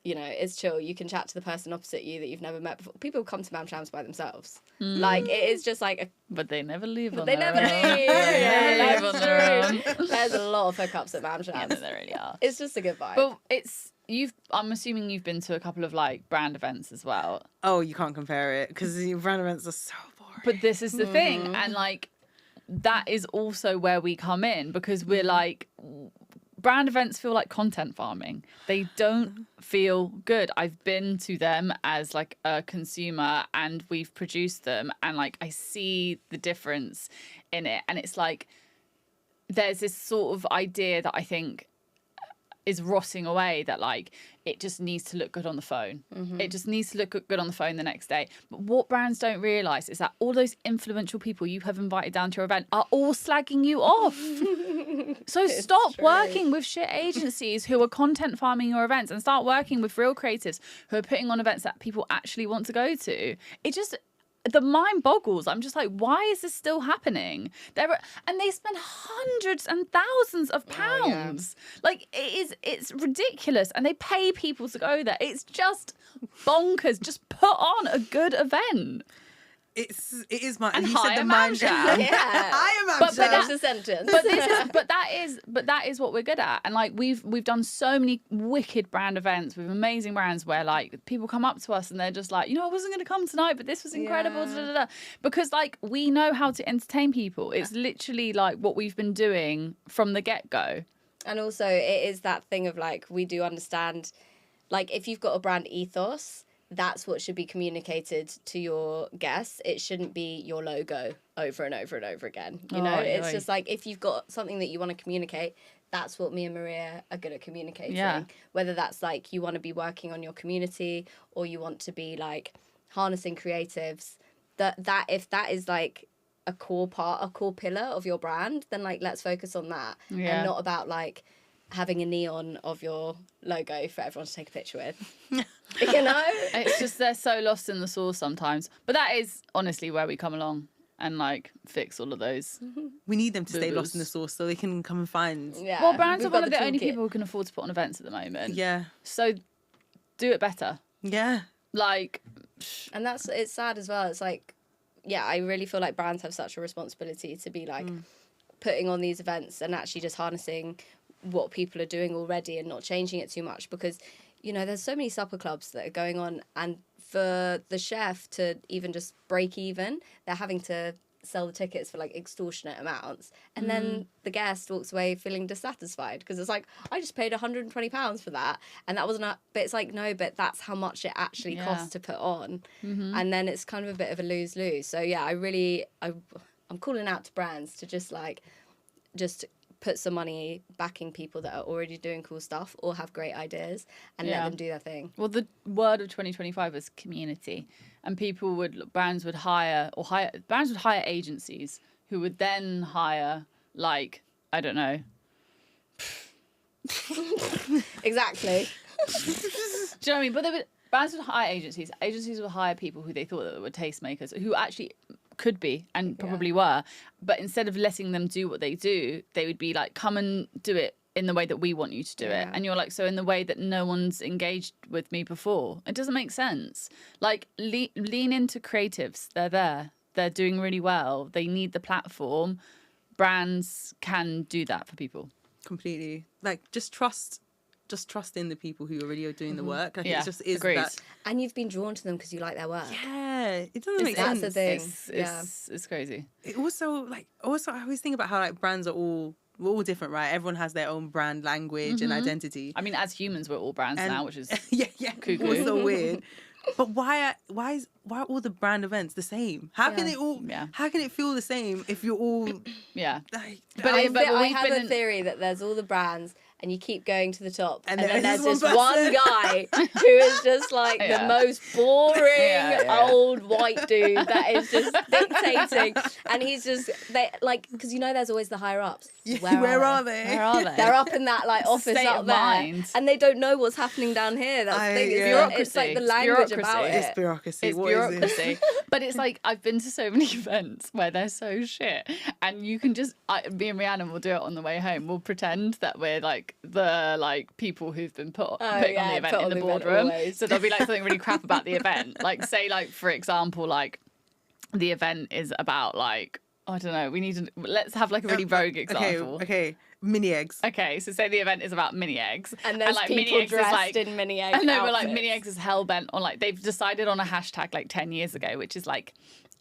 Speaker 2: you know, it's chill. You can chat to the person opposite you that you've never met before. People come to Mam Shams by themselves. Like it is just like
Speaker 3: But they never leave on
Speaker 2: they
Speaker 3: their
Speaker 2: never
Speaker 3: own.
Speaker 2: leave.
Speaker 3: They
Speaker 2: Yeah,
Speaker 3: never leave on their
Speaker 2: that's
Speaker 3: own.
Speaker 2: true. There's a lot of hookups at Mam
Speaker 3: Yeah,
Speaker 2: Shams.
Speaker 3: no, they really are.
Speaker 2: It's just a good vibe.
Speaker 3: But I'm assuming you've been to a couple of like brand events as well.
Speaker 1: Oh, you can't compare it because the brand events are so boring.
Speaker 3: But this is the thing, and like that is also where we come in, because we're like, brand events feel like content farming. They don't feel good. I've been to them as like a consumer, and we've produced them, and like I see the difference in it, and it's like there's this sort of idea that I think is rotting away, that like it just needs to look good on the phone. It just needs to look good on the phone the next day. But what brands don't realise is that all those influential people you have invited down to your event are all slagging you off. So stop
Speaker 2: true.
Speaker 3: working with shit agencies who are content farming your events, and start working with real creatives who are putting on events that people actually want to go to. The mind boggles. I'm just like, why is this still happening? And they spend hundreds and thousands of pounds. Like it's ridiculous, and they pay people to go there. It's just bonkers. Just put on a good event.
Speaker 1: It is my.
Speaker 3: And
Speaker 1: you
Speaker 3: hire
Speaker 1: said the
Speaker 3: Mam
Speaker 1: mind.
Speaker 3: Sham.
Speaker 2: Yeah.
Speaker 1: I am Mam
Speaker 3: But
Speaker 1: Sham.
Speaker 2: Finish the sentence.
Speaker 3: But that is what we're good at. And like we've done so many wicked brand events with amazing brands where like people come up to us and they're just like, you know, I wasn't going to come tonight, but this was incredible.
Speaker 2: Yeah.
Speaker 3: Da, da, da. Because like we know how to entertain people. It's literally like what we've been doing from the get-go.
Speaker 2: And also, it is that thing of like, we do understand, like, if you've got a brand ethos, that's what should be communicated to your guests. It shouldn't be your logo over and over and over again. You know, it's just like, if you've got something that you want to communicate, that's what me and Maria are good at communicating.
Speaker 3: Yeah.
Speaker 2: Whether that's like you want to be working on your community, or you want to be like harnessing creatives, that if that is like a core pillar of your brand, then like let's focus on that,
Speaker 3: Yeah.
Speaker 2: and not about like having a neon of your logo for everyone to take a picture with. You know?
Speaker 3: It's just they're so lost in the sauce sometimes. But that is honestly where we come along and like fix all of those.
Speaker 1: We need them to stay lost in the
Speaker 3: Boo-boos.
Speaker 1: sauce so they can come and find.
Speaker 2: Yeah.
Speaker 3: Well, brands
Speaker 2: We've
Speaker 3: are one
Speaker 2: got
Speaker 3: of the only
Speaker 2: toolkit.
Speaker 3: people who can afford to put on events at the moment.
Speaker 1: Yeah.
Speaker 3: So do it better.
Speaker 1: Yeah.
Speaker 3: Like,
Speaker 2: And it's sad as well. It's like, yeah, I really feel like brands have such a responsibility to be like putting on these events and actually just harnessing what people are doing already and not changing it too much, because you know there's so many supper clubs that are going on, and for the chef to even just break even, they're having to sell the tickets for like extortionate amounts, and then the guest walks away feeling dissatisfied because it's like, I just paid £120 for that, and that wasn't but it's like, no, but that's how much it actually costs to put on. And then it's kind of a bit of a lose-lose. So yeah, I'm calling out to brands to just put some money backing people that are already doing cool stuff or have great ideas, and let them do their thing.
Speaker 3: Well, the word of 2025 is community, and brands would hire agencies who would then hire, like, I don't know.
Speaker 2: Exactly.
Speaker 3: Do you know what I mean? But brands would hire agencies. Agencies would hire people who they thought that were tastemakers, who actually could be and probably were. But instead of letting them do what they do, they would be like, come and do it in the way that we want you to do it. And you're like, so in the way that no one's engaged with me before. It doesn't make sense. Like, lean into creatives. They're there. They're doing really well. They need the platform. Brands can do that for people.
Speaker 1: Completely. Like, just trust in the people who already are doing the work. Like, it just is
Speaker 3: Agreed.
Speaker 1: that.
Speaker 2: And you've been drawn to them because you like their work.
Speaker 1: Yeah, it doesn't make sense.
Speaker 2: That's the thing.
Speaker 3: It's crazy.
Speaker 1: It also, I always think about how, like, brands are we're all different, right? Everyone has their own brand language and identity.
Speaker 3: I mean, as humans, we're all brands now, which is cuckoo.
Speaker 1: It's so weird. But why are all the brand events the same? How can it all? How can it feel the same if you're all? Like,
Speaker 2: but I have a theory that there's all the brands, and you keep going to the top, and then there's this one guy who is just like the most boring old white dude that is just dictating, and he's just because you know there's always the higher ups.
Speaker 1: Where are they?
Speaker 2: They're up in that like office
Speaker 3: State
Speaker 2: up
Speaker 3: of
Speaker 2: there,
Speaker 3: mind.
Speaker 2: and they don't know what's happening down here. That's the thing. It's like the language about it.
Speaker 1: It's bureaucracy.
Speaker 3: It's bureaucracy. But it's like, I've been to so many events where they're so shit, and you can just me and Rhiannon will do it on the way home. We'll pretend that we're like the people who've been putting on the event in the boardroom. So there'll be like something really crap about the event. Like, say, like, for example, like the event is about, like, I don't know, let's have like a really rogue example.
Speaker 1: Okay. Mini eggs.
Speaker 3: Okay, so say the event is about mini eggs.
Speaker 2: And there's
Speaker 3: like,
Speaker 2: people dressed in mini egg
Speaker 3: I know, but like
Speaker 2: outfits.
Speaker 3: mini eggs is hellbent on, like, they've decided on a hashtag like 10 years ago, which is like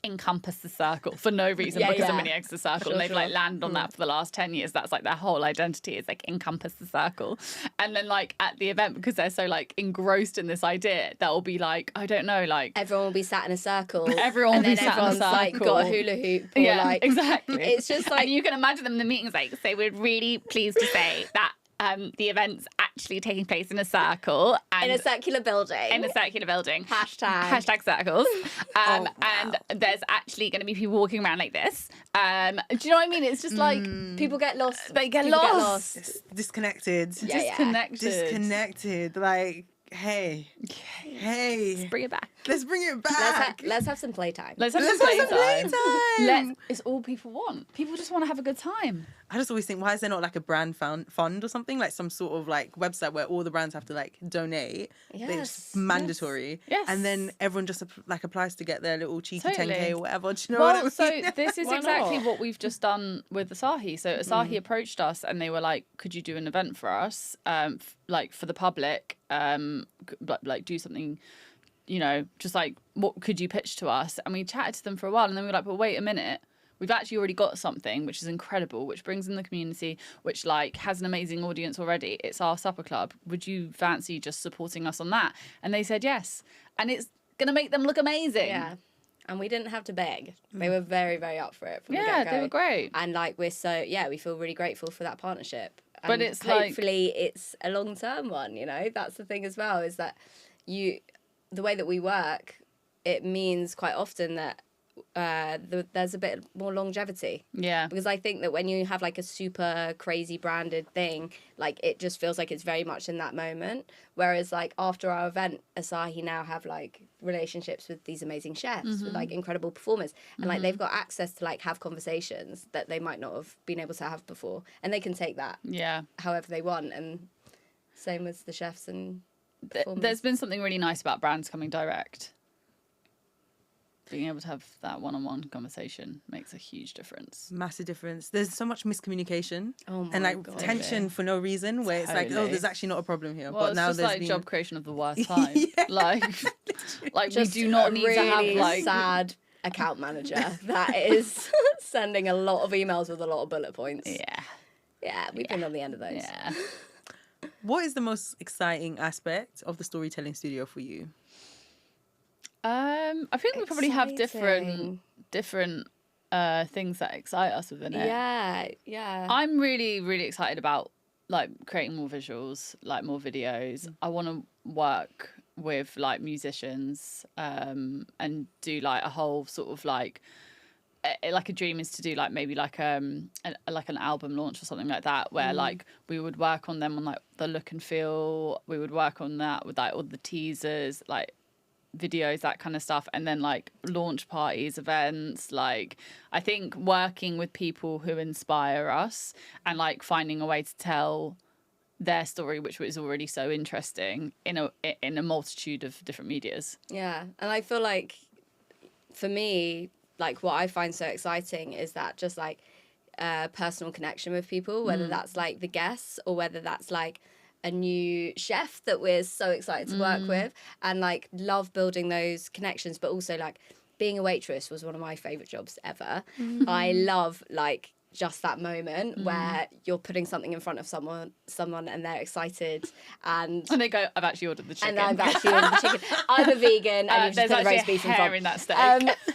Speaker 3: encompass the circle for no reason because the mini eggs the circle, and they've like landed on that for the last 10 years. That's like their whole identity is like encompass the circle. And then like at the event, because they're so like engrossed in this idea, they'll be like, I don't know, like
Speaker 2: everyone will be sat in a circle.
Speaker 3: Everyone will be sat in a circle.
Speaker 2: Like got a hula hoop. Or like,
Speaker 3: exactly.
Speaker 2: It's just like,
Speaker 3: and you can imagine them in the meetings like, so we're really pleased to say that the event's actually taking place in a circle. And
Speaker 2: in a circular building.
Speaker 3: Hashtag circles. And there's actually going to be people walking around like this. Do you know what I mean? It's just like...
Speaker 2: people get lost.
Speaker 3: They get lost.
Speaker 1: Disconnected. Disconnected. Like... Hey.
Speaker 3: Let's bring it back.
Speaker 2: Let's have some playtime.
Speaker 3: It's all people want. People just want to have a good time.
Speaker 1: I just always think, why is there not like a brand fund or something, like some sort of like website where all the brands have to like donate? It's mandatory.
Speaker 3: Yes.
Speaker 1: And then everyone just like applies to get their little cheeky 10k or whatever. Do you know
Speaker 3: well,
Speaker 1: what I mean?
Speaker 3: So this is exactly what we've just done with Asahi. So Asahi approached us and they were like, could you do an event for us, like for the public, like do something, you know, just like, what could you pitch to us? And we chatted to them for a while, and then we were like, but wait a minute, we've actually already got something which is incredible, which brings in the community, which like has an amazing audience already. It's our supper club. Would you fancy just supporting us on that? And they said yes, and it's gonna make them look amazing.
Speaker 2: Yeah. And we didn't have to beg. They were very, very up for it from the get-go.
Speaker 3: They were great.
Speaker 2: And like we feel really grateful for that partnership. And
Speaker 3: but it's
Speaker 2: hopefully it's a long-term one, you know? That's the thing as well, is that the way that we work, it means quite often that there's a bit more longevity.
Speaker 3: Yeah.
Speaker 2: Because I think that when you have like a super crazy branded thing, like it just feels like it's very much in that moment. Whereas like after our event, Asahi now have like relationships with these amazing chefs, with like incredible performers. And like they've got access to like have conversations that they might not have been able to have before. And they can take that however they want. And same with the chefs and performers.
Speaker 3: There's been something really nice about brands coming direct. being able to have that one-on-one conversation makes a huge difference.
Speaker 1: Massive difference. There's so much miscommunication
Speaker 2: and
Speaker 1: like tension for no reason, where it's like, oh, there's actually not a problem here.
Speaker 3: Well,
Speaker 1: but
Speaker 3: it's
Speaker 1: now
Speaker 3: just
Speaker 1: there's
Speaker 3: like
Speaker 1: been
Speaker 3: job creation of the worst kind. Like we do not need
Speaker 2: really
Speaker 3: to have like
Speaker 2: sad account manager that is sending a lot of emails with a lot of bullet points. Yeah, we've been on the end of those.
Speaker 3: Yeah.
Speaker 1: What is the most exciting aspect of the storytelling studio for you?
Speaker 3: I think we probably have different things that excite us within it.
Speaker 2: Yeah.
Speaker 3: I'm really, really excited about like creating more visuals, like more videos. I want to work with like musicians and do like a whole sort of like a dream is to do like maybe like like an album launch or something like that, where like we would work on them on like the look and feel. We would work on that with like all the teasers, like videos, that kind of stuff, and then like launch parties, events. Like I think working with people who inspire us and like finding a way to tell their story, which was already so interesting in a multitude of different medias.
Speaker 2: Yeah, and I feel like for me, like what I find so exciting is that just like personal connection with people, whether that's like the guests or whether that's like a new chef that we're so excited to work with, and like love building those connections. But also like being a waitress was one of my favorite jobs ever. I love like just that moment where you're putting something in front of someone and they're excited and
Speaker 3: they go, I've actually ordered the chicken.
Speaker 2: And I've actually ordered the chicken. I'm a vegan and you just put the roast beef in front.
Speaker 3: In that steak.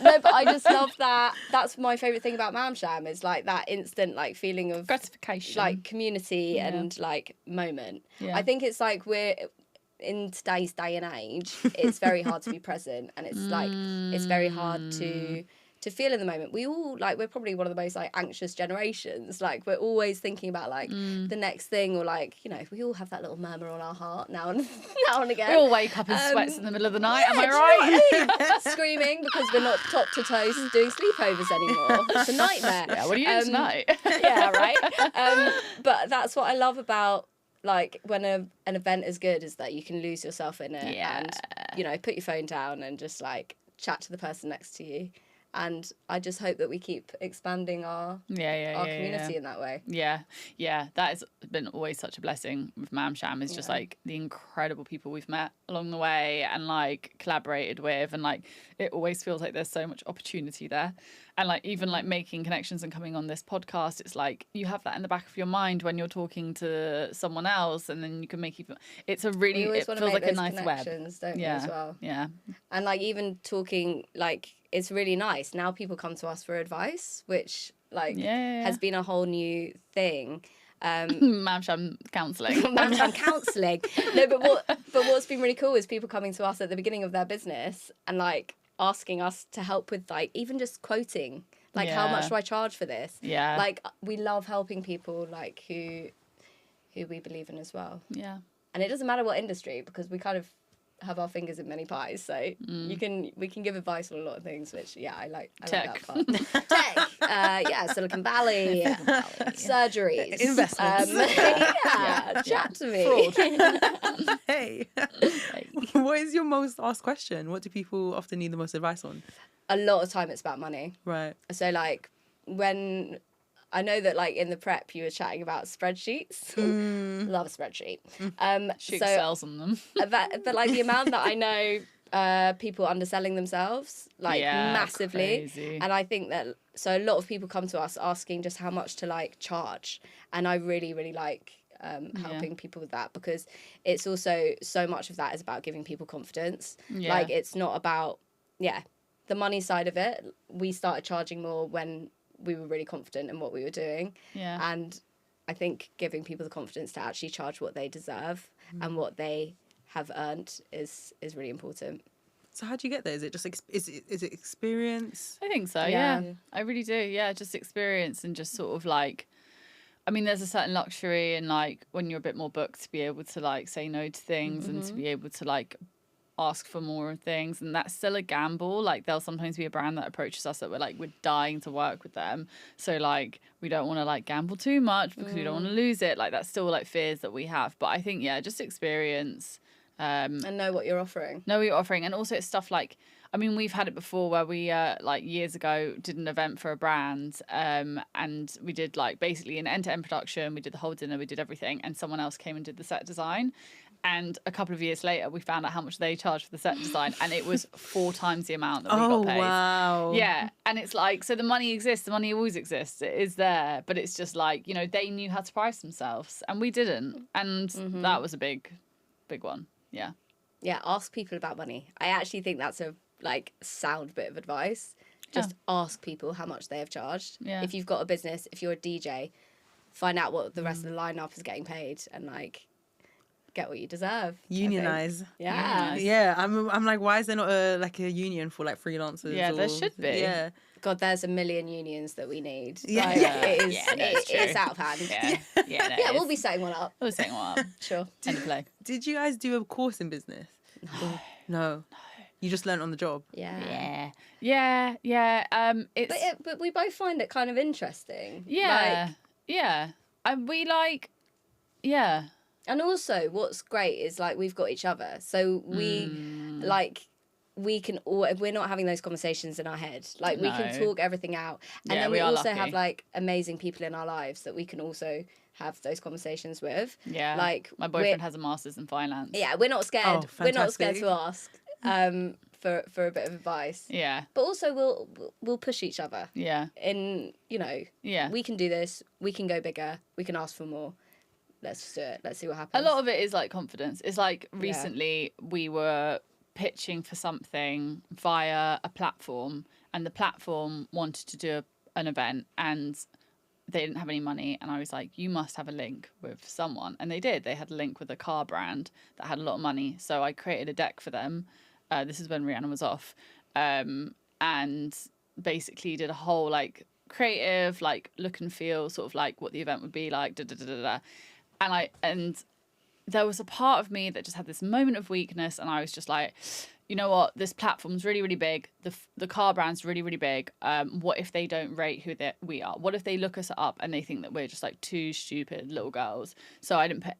Speaker 2: No, but I just love that. That's my favourite thing about Mam Sham is like that instant like feeling of
Speaker 3: gratification,
Speaker 2: like community and like moment.
Speaker 3: Yeah.
Speaker 2: I think it's like we're in today's day and age, it's very hard to be present, and it's like it's very hard to feel in the moment. We all like, we're probably one of the most like anxious generations. Like we're always thinking about like the next thing, or like, you know, we all have that little murmur on our heart now and again.
Speaker 3: We all wake up in sweats in the middle of the night. Am I right?
Speaker 2: Screaming because we're not top to toes doing sleepovers anymore. It's a nightmare.
Speaker 3: Yeah, what are you doing tonight?
Speaker 2: Yeah, right. But that's what I love about like when an event is good, is that you can lose yourself in it and, you know, put your phone down and just like chat to the person next to you. And I just hope that we keep expanding our community in that way.
Speaker 3: Yeah. That has been always such a blessing with Mam Sham, is just like the incredible people we've met along the way and like collaborated with, and like it always feels like there's so much opportunity there. And like even like making connections and coming on this podcast, it's like you have that in the back of your mind when you're talking to someone else, and then you can make it's a really, it feels like a nice web.
Speaker 2: Don't we, as well?
Speaker 3: Yeah.
Speaker 2: And like even talking, like it's really nice. Now people come to us for advice, which like has been a whole new thing.
Speaker 3: Mam Sham counselling.
Speaker 2: Mam Sham counselling. No, but what's been really cool is people coming to us at the beginning of their business and like asking us to help with like even just quoting, like how much do I charge for this? Yeah. Like we love helping people like who we believe in as well. Yeah. And it doesn't matter what industry, because we kind of have our fingers in many pies, so we can give advice on a lot of things, which I like that part. Tech, Silicon Valley, surgeries,
Speaker 1: investments.
Speaker 2: Chat to me.
Speaker 1: Fraud. Hey. What is your most asked question? What do people often need the most advice on?
Speaker 2: A lot of time it's about money.
Speaker 1: Right.
Speaker 2: So like when I know that like in the prep you were chatting about spreadsheets. Love a spreadsheet.
Speaker 3: She excels on them.
Speaker 2: but like the amount that I know people underselling themselves like massively.
Speaker 3: Crazy.
Speaker 2: And I think that so a lot of people come to us asking just how much to like charge, and I really, really like helping people with that, because it's also so much of that is about giving people confidence. Like it's not about the money side of it. We started charging more when we were really confident in what we were doing. Yeah. And I think giving people the confidence to actually charge what they deserve and what they have earned is really important.
Speaker 1: So how do you get there? Is it just is it experience?
Speaker 3: I think so. Yeah. I really do. Yeah, just experience, and just sort of like, I mean, there's a certain luxury in like when you're a bit more booked to be able to like say no to things and to be able to like ask for more things, and that's still a gamble. Like there'll sometimes be a brand that approaches us that we're dying to work with them, so like we don't want to like gamble too much because we don't want to lose it. Like that's still like fears that we have. But I think just experience and
Speaker 2: know what you're offering.
Speaker 3: And also it's stuff like, I mean, we've had it before where we like years ago did an event for a brand, and we did like basically an end-to-end production. We did the whole dinner, we did everything, and someone else came and did the set design. And a couple of years later, we found out how much they charged for the set design, and it was 4 times the amount that we got paid.
Speaker 1: Wow.
Speaker 3: Yeah, and it's like, so the money exists, the money always exists, it is there, but it's just like, you know, they knew how to price themselves, and we didn't, and that was a big one. Yeah.
Speaker 2: Yeah, ask people about money. I actually think that's a like sound bit of advice. Just ask people how much they have charged.
Speaker 3: Yeah.
Speaker 2: If you've got a business, if you're a DJ, find out what the rest of the lineup is getting paid, and like get what you deserve.
Speaker 1: Unionize.
Speaker 2: Yeah.
Speaker 1: Yeah. I'm like, why is there not a union for like freelancers?
Speaker 3: Yeah, there should be.
Speaker 1: Yeah.
Speaker 2: God, there's a million unions that we need.
Speaker 1: Yeah.
Speaker 2: Like, it is.
Speaker 3: Yeah, no, it's
Speaker 2: it's
Speaker 3: true.
Speaker 2: out of hand.
Speaker 3: Yeah,
Speaker 2: We'll be setting one up.
Speaker 3: We'll setting one up.
Speaker 2: Sure.
Speaker 3: End of play.
Speaker 1: Did you guys do a course in business? No. You just learned on the job.
Speaker 2: Yeah.
Speaker 3: It's
Speaker 2: But we both find it kind of interesting.
Speaker 3: yeah. And we like, yeah.
Speaker 2: And also, what's great is like we've got each other, so we we can all. We're not having those conversations in our head. Like we can talk everything out, and
Speaker 3: Yeah,
Speaker 2: then
Speaker 3: we
Speaker 2: we
Speaker 3: are
Speaker 2: also
Speaker 3: lucky.
Speaker 2: have like amazing people in our lives that we can also have those conversations with.
Speaker 3: Yeah.
Speaker 2: Like
Speaker 3: My boyfriend has a master's in finance.
Speaker 2: Yeah, we're not scared.
Speaker 1: Oh,
Speaker 2: We're not scared
Speaker 1: fantastic.
Speaker 2: to ask for a bit of advice.
Speaker 3: Yeah.
Speaker 2: But also we'll push each other.
Speaker 3: Yeah.
Speaker 2: In
Speaker 3: Yeah.
Speaker 2: we can do this. We can go bigger. We can ask for more. Let's just do it. Let's see what happens.
Speaker 3: A lot of it is like confidence. It's like recently we were pitching for something via a platform, and the platform wanted to do an event, and they didn't have any money, and I was like, you must have a link with someone. And they did. They had a link with a car brand that had a lot of money. So I created a deck for them. This is when Rhiannon was off. And basically did a whole like creative, like look and feel, sort of like what the event would be like, And there was a part of me that just had this moment of weakness, and I was just like, you know what, this platform's really, really big. The car brand's really, really big. What if they don't rate who we are? What if they look us up and they think that we're just like 2 stupid little girls? So I didn't put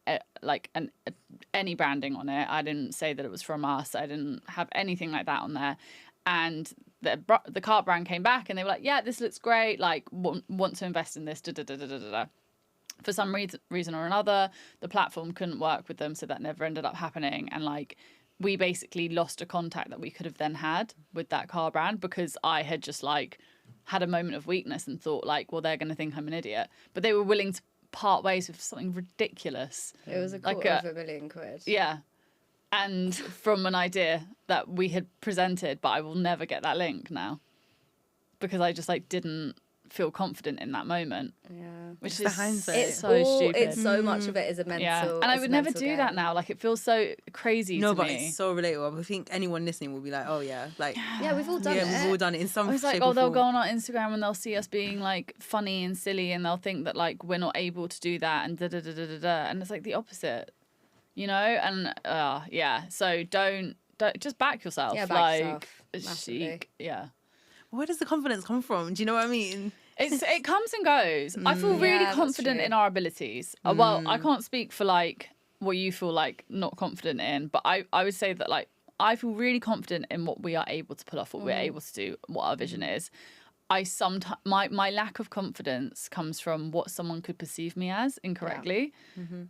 Speaker 3: any branding on it. I didn't say that it was from us. I didn't have anything like that on there. And the car brand came back and they were like, yeah, this looks great. Like, want to invest in this. For some reason or another, the platform couldn't work with them, so that never ended up happening. And like, we basically lost a contact that we could have then had with that car brand, because I had just like had a moment of weakness and thought like, well, they're going to think I'm an idiot. But they were willing to part ways with something ridiculous.
Speaker 2: It was a
Speaker 3: like
Speaker 2: quarter of a million quid.
Speaker 3: Yeah. And from an idea that we had presented, but I will never get that link now, because I just like didn't feel confident in that moment.
Speaker 2: Yeah.
Speaker 3: Which
Speaker 1: The
Speaker 3: is
Speaker 1: hindsight.
Speaker 3: it's so stupid.
Speaker 2: It's so much of it is a mental.
Speaker 3: Yeah, and I would never do that now. Like, it feels so crazy
Speaker 1: No,
Speaker 3: to
Speaker 1: but
Speaker 3: me.
Speaker 1: it's so relatable. I think anyone listening will be like, oh yeah, like
Speaker 2: Yeah, we've all done it.
Speaker 1: we've all done it in some
Speaker 3: I was like,
Speaker 1: shape
Speaker 3: oh,
Speaker 1: or
Speaker 3: they'll
Speaker 1: form.
Speaker 3: go on our Instagram and they'll see us being like funny and silly, and they'll think that like we're not able to do that, and and it's like the opposite, you know. And yeah, so don't just back yourself.
Speaker 2: Yeah,
Speaker 3: like,
Speaker 2: yourself. Massively.
Speaker 3: yeah.
Speaker 1: Where does the confidence come from? Do you know what I mean?
Speaker 3: It comes and goes. I feel really
Speaker 2: Yeah, that's
Speaker 3: confident
Speaker 2: true.
Speaker 3: in our abilities. Well, I can't speak for like what you feel like not confident in, but I would say that like I feel really confident in what we are able to pull off, what we're able to do, what our vision is. I sometimes my lack of confidence comes from what someone could perceive me as incorrectly.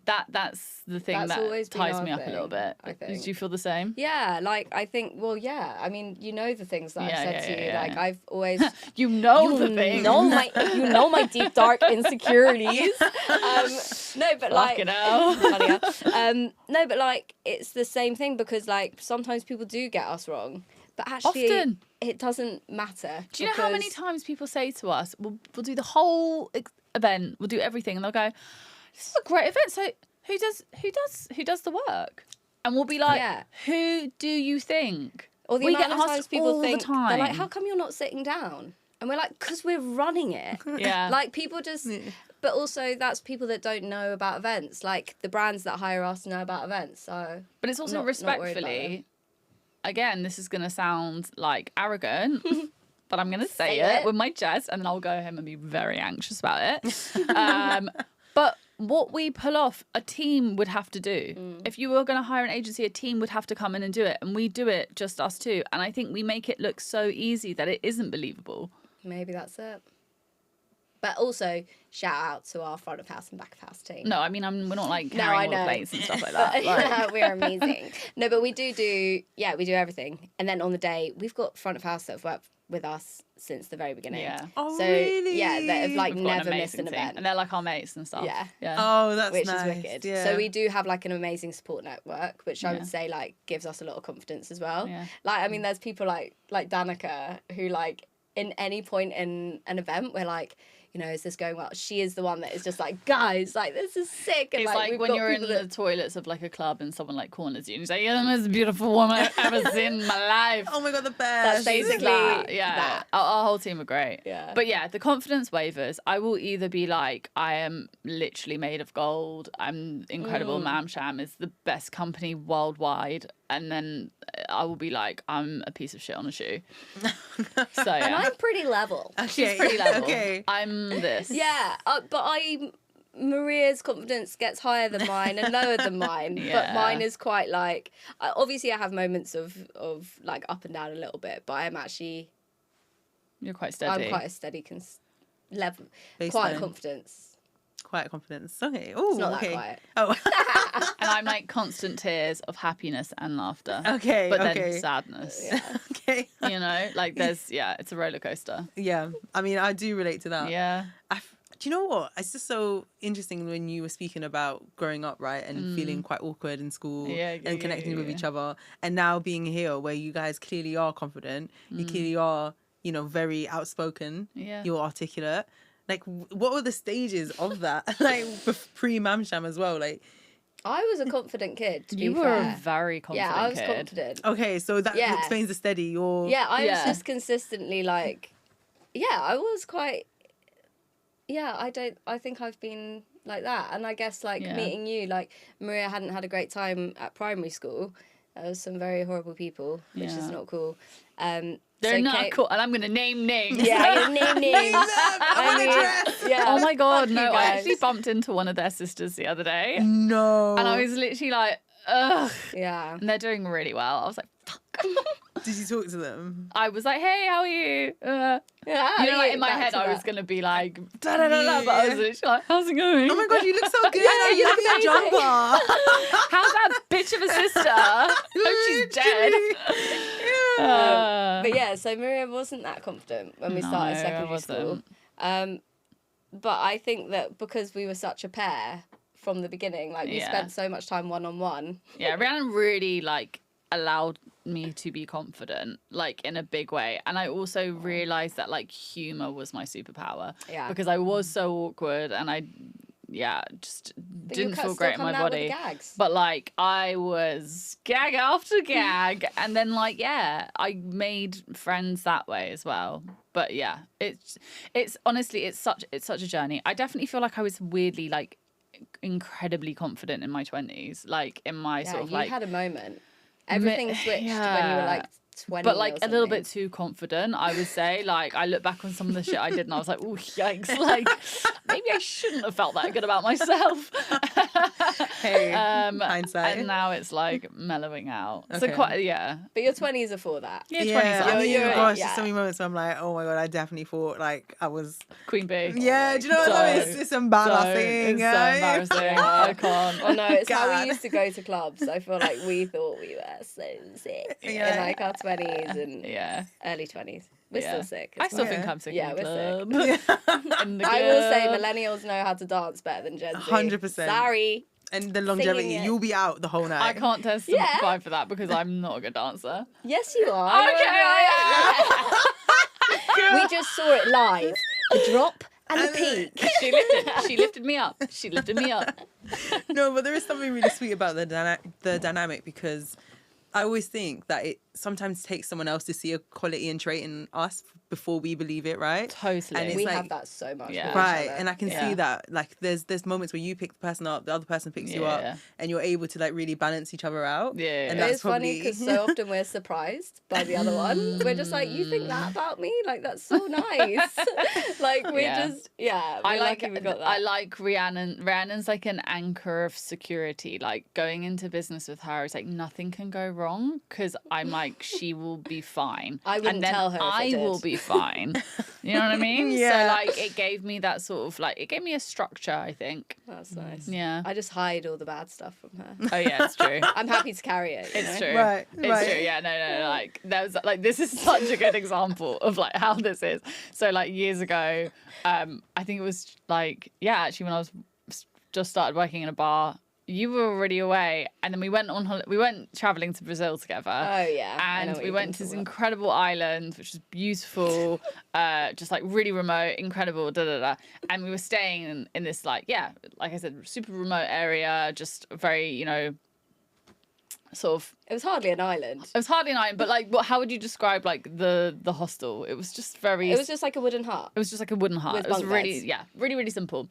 Speaker 3: That's the thing
Speaker 2: That's always
Speaker 3: that
Speaker 2: been
Speaker 3: ties
Speaker 2: our
Speaker 3: me up a little
Speaker 2: thing,
Speaker 3: bit.
Speaker 2: I think.
Speaker 3: Do you feel the same?
Speaker 2: Yeah, like I think. Well, yeah. I mean, you know the things that I've said to you.
Speaker 3: Yeah.
Speaker 2: Like I've always.
Speaker 3: You know the thing.
Speaker 2: You know my deep dark insecurities. No, but like.
Speaker 3: Fucking hell.
Speaker 2: Bloody hell. No, but like it's the same thing, because like sometimes people do get us wrong, but actually
Speaker 3: Often.
Speaker 2: it doesn't matter.
Speaker 3: Do you know how many times people say to us, we'll do the whole event, we'll do everything, and they'll go, this is a great event, so who does the work? And we'll be like,
Speaker 2: Yeah.
Speaker 3: who do you think?
Speaker 2: Or the
Speaker 3: We
Speaker 2: amount
Speaker 3: get
Speaker 2: of
Speaker 3: asked
Speaker 2: times people
Speaker 3: all the
Speaker 2: think
Speaker 3: time.
Speaker 2: they're like, how come you're not sitting down? And we're like, because we're running it.
Speaker 3: Yeah.
Speaker 2: Like people just, but also that's people that don't know about events. Like the brands that hire us know about events. So,
Speaker 3: But it's also
Speaker 2: not worried about
Speaker 3: respectfully, again, this is going to sound like arrogant, but I'm going to say
Speaker 2: Say
Speaker 3: it
Speaker 2: it.
Speaker 3: with my chest, and then I'll go home and be very anxious about it. But what we pull off, a team would have to do. If you were going to hire an agency, a team would have to come in and do it. And we do it, just us two. And I think we make it look so easy that it isn't believable.
Speaker 2: Maybe that's it. But also, shout out to our front of house and back of house team.
Speaker 3: No, I mean, we're not like carrying all the plates and stuff like that.
Speaker 2: Like... We're amazing. No, but we do everything. And then on the day, we've got front of house that have worked with us since the very beginning.
Speaker 3: Yeah.
Speaker 1: Oh,
Speaker 2: so,
Speaker 1: really?
Speaker 2: Yeah, that have like
Speaker 3: We've got
Speaker 2: never missed an
Speaker 3: team.
Speaker 2: event.
Speaker 3: And they're like our mates and stuff.
Speaker 2: Yeah.
Speaker 1: Oh, that's
Speaker 2: which
Speaker 1: nice.
Speaker 2: is wicked.
Speaker 1: Yeah.
Speaker 2: So we do have like an amazing support network, which I would say like gives us a lot of confidence as well.
Speaker 3: Yeah.
Speaker 2: Like, I mean, there's people like Danica who like in any point in an event we're like, you know, is this going well? She is the one that is just like, guys, like, this is sick. And
Speaker 3: It's like
Speaker 2: we've
Speaker 3: when
Speaker 2: got
Speaker 3: you're in
Speaker 2: people
Speaker 3: the toilets of like a club and someone like corners you and you say, you're the most beautiful woman I've ever seen in my life.
Speaker 1: Oh my God, the
Speaker 2: That's
Speaker 1: best.
Speaker 2: basically
Speaker 3: That, yeah.
Speaker 2: that.
Speaker 3: Our whole team are great.
Speaker 2: Yeah.
Speaker 3: But yeah, the confidence wavers. I will either be like, I am literally made of gold. I'm incredible. Mam Sham is the best company worldwide. And then I will be like, I'm a piece of shit on a shoe. So yeah.
Speaker 2: And I'm pretty level.
Speaker 3: She's pretty level.
Speaker 1: Okay.
Speaker 3: I'm this.
Speaker 2: Yeah, but Maria's confidence gets higher than mine and lower than mine. But
Speaker 3: Yeah.
Speaker 2: mine is quite like, obviously I have moments of like up and down a little bit, but
Speaker 3: You're quite steady.
Speaker 2: I'm quite a steady level,
Speaker 1: Baseline.
Speaker 2: quiet confidence.
Speaker 1: Quiet confidence. Okay. Oh,
Speaker 2: It's not
Speaker 1: okay.
Speaker 2: that quiet.
Speaker 1: Oh.
Speaker 3: And I'm like constant tears of happiness and laughter.
Speaker 1: Okay.
Speaker 3: But
Speaker 1: okay.
Speaker 3: then sadness.
Speaker 2: Yeah.
Speaker 1: Okay.
Speaker 3: You know, like it's a roller coaster.
Speaker 1: Yeah. I mean, I do relate to that.
Speaker 3: Yeah.
Speaker 1: Do you know what? It's just so interesting when you were speaking about growing up, right? And feeling quite awkward in school and connecting with each other. And now being here where you guys clearly are confident. You clearly are, you know, very outspoken.
Speaker 3: Yeah.
Speaker 1: You're articulate. Like, what were the stages of that? Like, pre-Mam Sham as well. Like,
Speaker 2: I was a confident kid, to
Speaker 3: You
Speaker 2: be
Speaker 3: were
Speaker 2: fair.
Speaker 3: a very confident
Speaker 2: Yeah, I was
Speaker 3: kid.
Speaker 2: confident.
Speaker 1: okay, so that
Speaker 2: Yeah.
Speaker 1: explains the steady. You're...
Speaker 2: Yeah, I was
Speaker 3: Yeah.
Speaker 2: just consistently like, I was quite, I think I've been like that. And I guess like
Speaker 3: Yeah.
Speaker 2: meeting you, like Maria hadn't had a great time at primary school. There was some very horrible people, which is
Speaker 3: Yeah.
Speaker 2: not cool.
Speaker 3: They're
Speaker 2: so
Speaker 3: not
Speaker 2: Kate-
Speaker 3: cool. And I'm going to name names.
Speaker 2: Yeah, your name names.
Speaker 1: I want a dress.
Speaker 2: Yeah.
Speaker 3: Oh my God,
Speaker 2: Fuck you
Speaker 3: no. I
Speaker 2: guys.
Speaker 3: actually bumped into one of their sisters the other day.
Speaker 1: No.
Speaker 3: And I was literally like, ugh.
Speaker 2: Yeah.
Speaker 3: And they're doing really well. I was like, fuck.
Speaker 1: Did you talk to them?
Speaker 3: I was like, hey, how are you?
Speaker 2: Yeah,
Speaker 3: You know, like in my
Speaker 2: back
Speaker 3: head,
Speaker 2: to
Speaker 3: I was
Speaker 2: that.
Speaker 3: going to be like, da da da da. But I was literally like, how's it going?
Speaker 1: Oh my God, you look so good.
Speaker 2: Yeah, you
Speaker 1: I love
Speaker 2: look
Speaker 1: your
Speaker 2: amazing.
Speaker 1: jumper.
Speaker 3: How's that bitch of a sister? Hope she's dead.
Speaker 2: But yeah, so Maria wasn't that confident when we started
Speaker 3: No, I
Speaker 2: secondary school. But I think that because we were such a pair from the beginning, like we
Speaker 3: Yeah.
Speaker 2: spent so much time one-on-one.
Speaker 3: Yeah, Rhiannon really like allowed me to be confident, like in a big way. And I also realized that like humor was my superpower.
Speaker 2: Yeah.
Speaker 3: Because I was so awkward and I just
Speaker 2: But
Speaker 3: didn't
Speaker 2: you're
Speaker 3: feel
Speaker 2: still
Speaker 3: great in my
Speaker 2: coming out with
Speaker 3: body.
Speaker 2: the gags.
Speaker 3: But like I was gag after gag and then like I made friends that way as well. But yeah, it's honestly it's such a journey. I definitely feel like I was weirdly like incredibly confident in my 20s, like in my
Speaker 2: Yeah,
Speaker 3: sort of
Speaker 2: you
Speaker 3: like
Speaker 2: had a moment. Everything switched when you were like 20
Speaker 3: but like
Speaker 2: or
Speaker 3: a little
Speaker 2: something.
Speaker 3: bit too confident, I would say. Like I look back on some of the shit I did and I was like, oh yikes, like maybe I shouldn't have felt that good about myself.
Speaker 1: Hey, hindsight.
Speaker 3: And now it's like mellowing out. So
Speaker 1: Okay.
Speaker 3: quite
Speaker 2: But your 20s are for that.
Speaker 3: yeah, 20s
Speaker 1: Yeah, I
Speaker 3: are
Speaker 1: mean,
Speaker 2: you're-
Speaker 1: gosh,
Speaker 2: yeah.
Speaker 1: there's so many moments where I'm like, oh my God, I definitely thought like I was...
Speaker 3: Queen Bee.
Speaker 1: Yeah, do you know what I mean? It's embarrassing.
Speaker 3: It's so embarrassing. I can't.
Speaker 2: Oh no, it's how
Speaker 1: God.
Speaker 2: we used to go to clubs. I feel like we thought we were so sick
Speaker 1: Yeah.
Speaker 2: in like our 20s and
Speaker 3: Yeah.
Speaker 2: early 20s. We're
Speaker 3: Yeah.
Speaker 2: still sick.
Speaker 3: I
Speaker 2: It's
Speaker 3: still
Speaker 2: fine.
Speaker 3: think I'm sick
Speaker 2: Yeah,
Speaker 3: in the
Speaker 2: we're
Speaker 3: club. In the
Speaker 2: I will say
Speaker 3: club.
Speaker 2: millennials know how to dance better than Gen Z.
Speaker 1: 100%.
Speaker 2: Sorry.
Speaker 1: And the longevity,
Speaker 2: Singing it.
Speaker 1: you'll be out the whole night.
Speaker 3: I can't testify
Speaker 2: Yeah.
Speaker 3: for that because I'm not a good dancer.
Speaker 2: Yes, you are.
Speaker 3: Okay, I
Speaker 2: We just saw it live. The drop and the peak.
Speaker 3: She lifted me up. She lifted me up.
Speaker 1: No, but there is something really sweet about the dynamic because I always think that it's sometimes takes someone else to see a quality and trait in us before we believe it, right?
Speaker 3: Totally.
Speaker 1: And
Speaker 2: we have that so much.
Speaker 3: Yeah.
Speaker 1: Right. And I can see that. Like there's moments where you pick the person up, the other person picks you up, and you're able to like really balance each other out.
Speaker 3: Yeah.
Speaker 1: And
Speaker 2: it's funny because so often we're surprised by the other one. We're just like, you think that about me? Like, that's so nice. Like, we're just, we're lucky we got that.
Speaker 3: I like Rhiannon. Rhiannon's like an anchor of security. Like, going into business with her is like, nothing can go wrong because I'm like, she will be fine.
Speaker 2: I wouldn't tell her if
Speaker 3: I
Speaker 2: it did.
Speaker 3: will be fine. You know what I mean?
Speaker 1: Yeah.
Speaker 3: So, like, it gave me that sort of, like, it gave me a structure, I think.
Speaker 2: That's nice.
Speaker 3: Yeah.
Speaker 2: I just hide all the bad stuff from her.
Speaker 3: Oh, yeah, it's true.
Speaker 2: I'm happy to carry it.
Speaker 3: It's true.
Speaker 1: Right,
Speaker 3: It's
Speaker 1: right.
Speaker 3: true. Yeah, no. Like, there was, like, this is such a good example of, like, how this is. So, like, years ago, I think it was, like, actually, when I was just started working in a bar, you were already away, and then we went on we went traveling to Brazil together.
Speaker 2: Oh yeah,
Speaker 3: and we went to this incredible island, which was beautiful, just like really remote, incredible, and we were staying in this like I said, super remote area, just very, you know, sort of.
Speaker 2: It was hardly an island.
Speaker 3: It was hardly an island, but like, how would you describe like the hostel? It was just very.
Speaker 2: It was just like a wooden hut.
Speaker 3: It was just like a wooden hut.
Speaker 2: With
Speaker 3: it was
Speaker 2: bunk
Speaker 3: really,
Speaker 2: beds.
Speaker 3: really simple.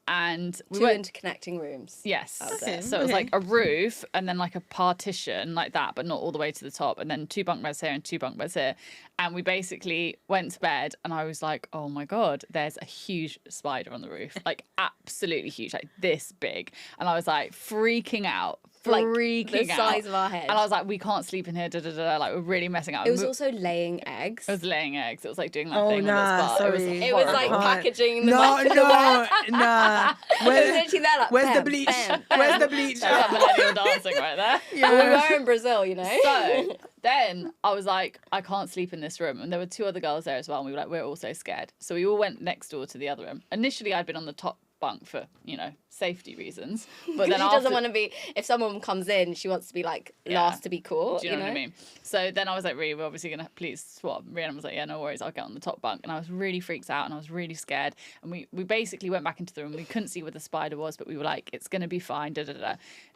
Speaker 3: And we
Speaker 2: Two
Speaker 3: went
Speaker 2: interconnecting rooms.
Speaker 3: Yes.
Speaker 1: Okay.
Speaker 3: So it was like a roof and then like a partition like that, but not all the way to the top. And then 2 bunk beds here and 2 bunk beds here. And we basically went to bed and I was like, oh my God, there's a huge spider on the roof. Like absolutely huge, like this big. And I was like freaking out.
Speaker 2: Like
Speaker 3: Freaking
Speaker 2: the size
Speaker 3: out.
Speaker 2: of our head.
Speaker 3: And I was like, we can't sleep in here. Like, we're really messing up.
Speaker 2: It was also laying eggs.
Speaker 3: It was laying eggs. It was like doing that
Speaker 1: Oh,
Speaker 3: thing
Speaker 1: nah,
Speaker 3: with its butt.
Speaker 1: sorry.
Speaker 2: It was like
Speaker 3: horrible.
Speaker 2: packaging the
Speaker 1: No,
Speaker 2: web.
Speaker 1: nah.
Speaker 2: It was literally there like,
Speaker 1: Where's the
Speaker 2: bam,
Speaker 1: bleach?
Speaker 2: bam,
Speaker 1: Where's
Speaker 2: bam.
Speaker 1: the bleach?
Speaker 3: That's like millennial dancing right there.
Speaker 2: We were in Brazil, you know.
Speaker 3: So then I was like, I can't sleep in this room. And there were 2 other girls there as well. And we were like, we're all so scared. So we all went next door to the other room. Initially, I'd been on the top bunk for, you know, safety reasons. But then
Speaker 2: she doesn't want to be, if someone comes in, she wants to be like last to be caught.
Speaker 3: Do you know what I mean? So then I was like, Rhea, we're obviously going to please swap. Rhiannon was like, yeah, no worries, I'll get on the top bunk. And I was really freaked out and I was really scared. And we basically went back into the room. We couldn't see where the spider was, but we were like, it's going to be fine,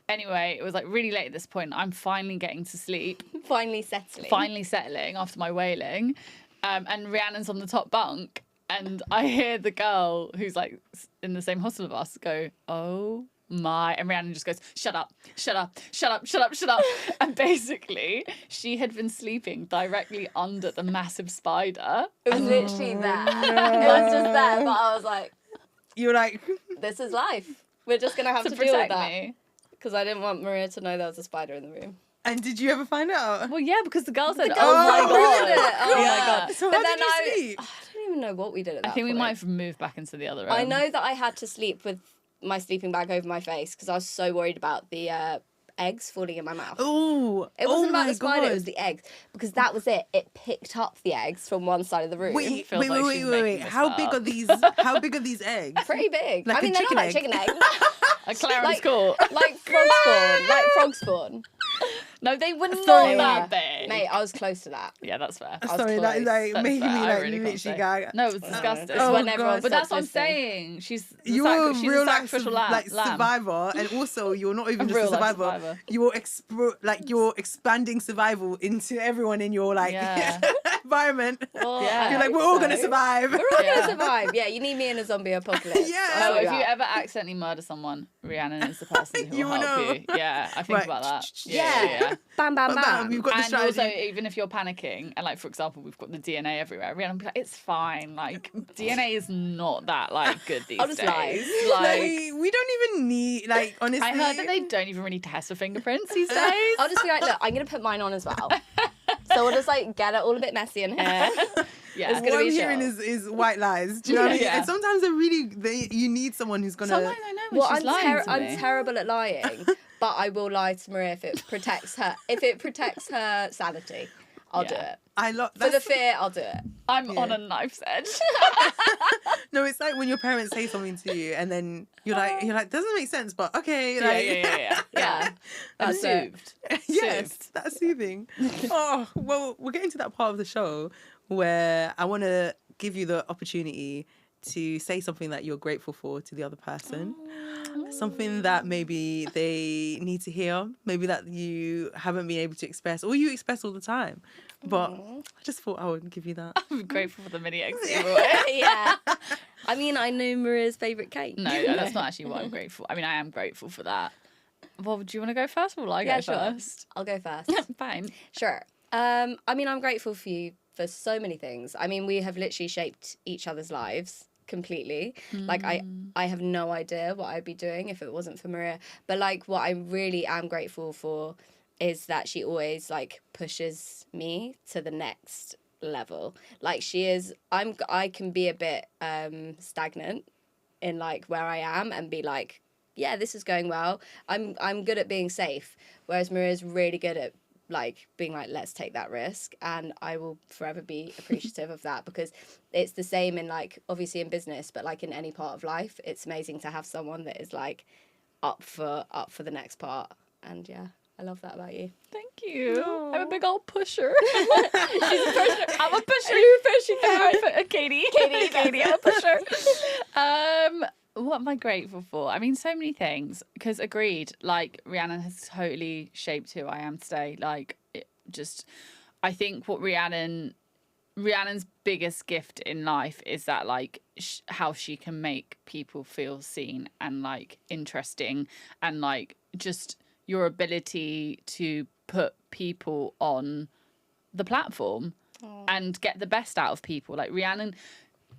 Speaker 3: Anyway, it was like really late at this point. I'm finally getting to sleep.
Speaker 2: Finally
Speaker 3: settling after my wailing. And Rhiannon's on the top bunk. And I hear the girl who's like in the same hostel of us go, oh my. And Rhiannon just goes, shut up. And basically, she had been sleeping directly under the massive spider.
Speaker 2: It was literally there. It was just there, but I was like,
Speaker 1: You're like,
Speaker 2: this is life. We're just going to have to deal with
Speaker 3: protect
Speaker 2: that.
Speaker 3: me.
Speaker 2: Because I didn't want Maria to know there was a spider in the room.
Speaker 1: and did you ever find out?
Speaker 3: Well, yeah, because the girl said,
Speaker 2: girl
Speaker 3: oh my
Speaker 2: said,
Speaker 3: God.
Speaker 2: oh my God.
Speaker 1: So
Speaker 2: But
Speaker 1: how
Speaker 2: then
Speaker 1: did you sleep?
Speaker 2: I don't even know what we did at that
Speaker 3: I think we
Speaker 2: point.
Speaker 3: might have moved back into the other room.
Speaker 2: I know that I had to sleep with my sleeping bag over my face because I was so worried about the eggs falling in my mouth.
Speaker 1: Oh,
Speaker 2: It wasn't about
Speaker 1: my
Speaker 2: the spider,
Speaker 1: God.
Speaker 2: it was the eggs. Because that was it. It picked up the eggs from one side of the room.
Speaker 1: Wait.
Speaker 3: feels like she's making this
Speaker 1: How
Speaker 3: up.
Speaker 1: big are these? How big are these eggs?
Speaker 2: Pretty big.
Speaker 1: Like
Speaker 2: I mean,
Speaker 1: a
Speaker 2: they're not
Speaker 1: chicken
Speaker 2: like
Speaker 1: egg.
Speaker 2: chicken eggs.
Speaker 3: A Clarence
Speaker 2: like,
Speaker 3: Court.
Speaker 2: like frog spawn. Like frog spawn.
Speaker 3: No, they were not
Speaker 1: Sorry.
Speaker 3: that big.
Speaker 2: Mate, I was close to that.
Speaker 3: Yeah, that's fair.
Speaker 2: was
Speaker 1: Sorry, that is
Speaker 2: close.
Speaker 1: like
Speaker 3: That's
Speaker 1: making
Speaker 3: fair.
Speaker 1: me
Speaker 3: I
Speaker 1: like
Speaker 3: really can't
Speaker 1: literally
Speaker 3: say.
Speaker 1: gag.
Speaker 3: No, it was disgusting.
Speaker 2: It's
Speaker 1: Oh,
Speaker 2: when everyone
Speaker 1: God.
Speaker 3: But that's
Speaker 2: stops
Speaker 3: what I'm
Speaker 2: listening.
Speaker 3: saying. She's
Speaker 1: You're a
Speaker 3: she's
Speaker 1: real
Speaker 3: a
Speaker 1: life
Speaker 3: sacrificial lamb.
Speaker 1: survivor, and also you're not even
Speaker 3: A
Speaker 1: just a
Speaker 3: real life
Speaker 1: survivor.
Speaker 3: survivor.
Speaker 1: You're expanding survival into everyone in your like
Speaker 3: Yeah.
Speaker 1: environment.
Speaker 2: Well,
Speaker 3: Yeah.
Speaker 2: I
Speaker 1: You're like,
Speaker 2: hope
Speaker 1: we're all
Speaker 2: so.
Speaker 1: gonna survive.
Speaker 2: We're all
Speaker 3: Yeah.
Speaker 2: gonna survive. Yeah, you need me in a zombie apocalypse.
Speaker 1: Yeah.
Speaker 2: I'll
Speaker 3: So
Speaker 2: sort
Speaker 3: if you
Speaker 2: out.
Speaker 3: ever accidentally murder someone, Rhiannon is the person who
Speaker 1: You
Speaker 3: will
Speaker 1: will
Speaker 3: help
Speaker 1: know.
Speaker 3: you. Yeah, I think
Speaker 1: Right.
Speaker 3: about that.
Speaker 2: Yeah. Bam, bam,
Speaker 1: Bam,
Speaker 2: bam.
Speaker 1: you've got the
Speaker 3: And also,
Speaker 1: strategy.
Speaker 3: even if you're panicking, and like for example, we've got the DNA everywhere, Rhiannon will be like, "It's fine. Like DNA is not that like good these
Speaker 2: I'll just lie.
Speaker 3: days."
Speaker 1: Like,
Speaker 3: Like,
Speaker 1: we don't even need like honestly.
Speaker 3: I heard that they don't even really test for fingerprints these days.
Speaker 2: I'll just be like, look, I'm gonna put mine on as well. So we'll just like get it all a bit messy in here.
Speaker 3: Yeah,
Speaker 2: It's gonna
Speaker 1: what
Speaker 2: be
Speaker 1: I'm
Speaker 2: a
Speaker 1: hearing
Speaker 2: show.
Speaker 1: is white lies. Do you know what I mean?
Speaker 3: Yeah.
Speaker 1: And sometimes you need someone who's gonna.
Speaker 3: sometimes I know when
Speaker 2: Well,
Speaker 3: she's
Speaker 2: I'm,
Speaker 3: lying to me.
Speaker 2: I'm terrible at lying, but I will lie to Maria if it protects her. If it protects her sanity, I'll do
Speaker 3: Yeah.
Speaker 2: it.
Speaker 1: I love
Speaker 2: For the fear, I'll do it.
Speaker 3: I'm on a knife's edge.
Speaker 1: No, it's like when your parents say something to you and then you're like, doesn't make sense, but okay.
Speaker 3: yeah,
Speaker 1: Like,
Speaker 3: yeah.
Speaker 2: Yeah,
Speaker 3: That's
Speaker 2: that's it.
Speaker 3: soothed.
Speaker 1: Yes,
Speaker 3: Soothed.
Speaker 1: that's soothing. Oh, well, we're getting to that part of the show where I want to give you the opportunity to say something that you're grateful for to the other person. something that maybe they need to hear, maybe that you haven't been able to express, or you express all the time. But I just thought I would give you that.
Speaker 3: I'm grateful for the mini X.
Speaker 2: Yeah. I mean, I know Maria's favourite cake.
Speaker 3: No, that's not actually what I'm grateful. I mean, I am grateful for that. Well, do you want to go first, or will I go first?
Speaker 2: I'll go first.
Speaker 3: Fine.
Speaker 2: Sure. I mean, I'm grateful for you for so many things. I mean, we have literally shaped each other's lives completely. Like, I have no idea what I'd be doing if it wasn't for Maria. But, like, what I really am grateful for is that she always, like, pushes me to the next level. Like, she is... I can be a bit stagnant in, like, where I am and be like, yeah, this is going well. I'm good at being safe, whereas Maria's really good at like being like, let's take that risk, and I will forever be appreciative of that, because it's the same in like obviously in business, but like in any part of life, it's amazing to have someone that is like up for the next part. And yeah, I love that about you.
Speaker 3: Thank you. Aww. I'm a big old pusher. She's a pusher. I'm a pusher. You're a pusher. Katie, I'm a pusher. What am I grateful for? I mean, so many things. Because agreed, like Rhiannon has totally shaped who I am today. Like, I think what Rhiannon's biggest gift in life is that like how she can make people feel seen and like interesting, and like just your ability to put people on the platform and get the best out of people. Like Rhiannon,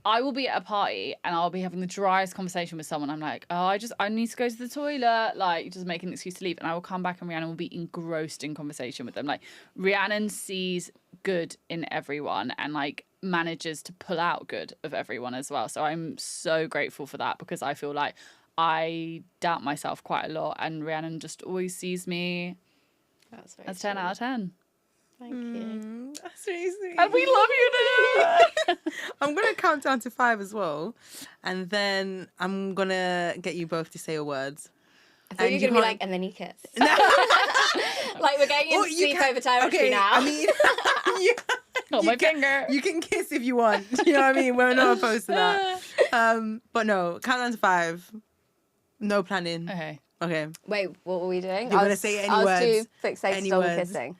Speaker 3: I will be at a party and I'll be having the driest conversation with someone. I'm like, oh, I need to go to the toilet. Like, just making an excuse to leave. And I will come back and Rhiannon will be engrossed in conversation with them. Like, Rhiannon sees good in everyone and, like, manages to pull out good of everyone as well. So I'm so grateful for that, because I feel like I doubt myself quite a lot. And Rhiannon just always sees me as 10 out of 10.
Speaker 2: Thank you.
Speaker 1: That's really sweet.
Speaker 3: And we love you now.
Speaker 1: I'm going to count down to 5 as well. And then I'm going to get you both to say a word.
Speaker 2: I thought you were going to be like, and then you kiss.
Speaker 1: No.
Speaker 2: Like, we're going into sleepover territory now.
Speaker 1: I mean,
Speaker 3: my finger.
Speaker 1: You can kiss if you want. You know what I mean? We're not opposed to that. But no, count down to 5. No planning. Okay.
Speaker 2: Wait, what were we doing?
Speaker 1: You're going to say any words.
Speaker 2: I was too fixated on kissing.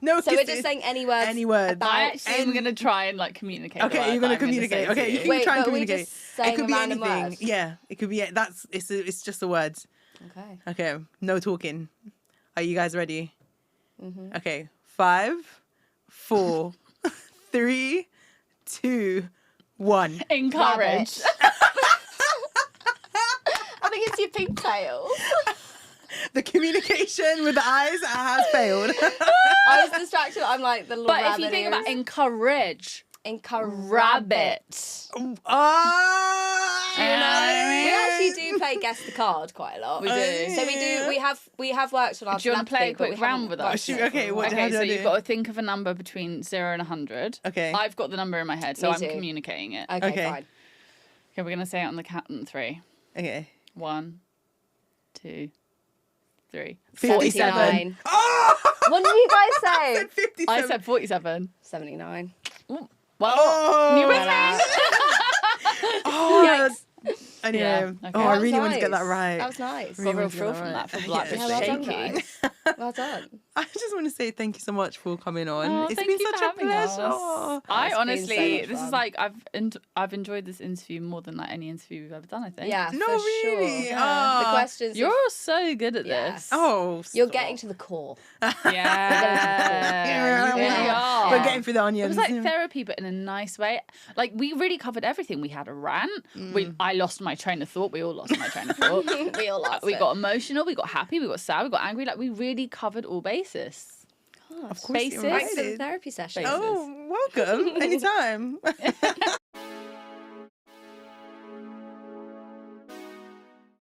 Speaker 1: No
Speaker 2: so
Speaker 1: kissing.
Speaker 2: we're just saying any words.
Speaker 1: Any words.
Speaker 3: I actually am going to try and like communicate.
Speaker 1: Okay, you're going to communicate. Okay, you can try and communicate.
Speaker 2: It
Speaker 1: could be anything. Word? Yeah, it could be. It's just the words. Okay. No talking. Are you guys ready? Mm-hmm. Okay. 5, 4, 3, 2, 1.
Speaker 3: Encourage.
Speaker 2: I think it's your pigtails.
Speaker 1: The communication with the eyes has failed.
Speaker 2: I was distracted. I'm like the little rabbit.
Speaker 3: But if you think about encourage.
Speaker 2: Rabbit.
Speaker 1: Oh,
Speaker 2: you know, we actually do play guess the card quite a lot.
Speaker 3: We do.
Speaker 2: So we have worked on our.
Speaker 3: Do you want to play a quick round with us?
Speaker 1: Okay,
Speaker 3: so you've got to think of a number between 0 and 100.
Speaker 1: Okay.
Speaker 3: I've got the number in my head, so I'm communicating it.
Speaker 2: Okay, fine.
Speaker 3: Okay, we're gonna say it on the count of 3.
Speaker 1: Okay.
Speaker 3: 1, 2, 3.
Speaker 2: 47.
Speaker 1: Oh!
Speaker 2: What did you guys say?
Speaker 1: I said 57.
Speaker 3: I said 47.
Speaker 2: 79.
Speaker 3: Well, you with me?
Speaker 1: Oh, anyway.
Speaker 3: Yeah, okay.
Speaker 1: I really want to get that right.
Speaker 2: That was nice.
Speaker 3: Got a real thrill from that. From like shaking.
Speaker 2: Well done.
Speaker 1: I just want to say thank you so much for coming on.
Speaker 3: Oh,
Speaker 1: it's been such a pleasure.
Speaker 3: I honestly, this is like I've enjoyed this interview more than like any interview we've ever done. I think.
Speaker 2: Yeah,
Speaker 1: no,
Speaker 2: for
Speaker 1: really.
Speaker 2: Sure. Yeah. The questions.
Speaker 3: You're so good at this.
Speaker 1: Oh,
Speaker 2: you're getting to the core.
Speaker 3: Yeah, you really are.
Speaker 1: We're getting through the onions.
Speaker 3: It was like therapy, but in a nice way. Like we really covered everything. We had a rant. I lost my train of thought. We all lost my train of thought.
Speaker 2: We all lost.
Speaker 3: We got emotional. We got happy. We got sad. We got angry. Like we really covered all bases.
Speaker 1: Of course,
Speaker 2: basis. Right to the therapy session.
Speaker 1: Oh, welcome. Anytime.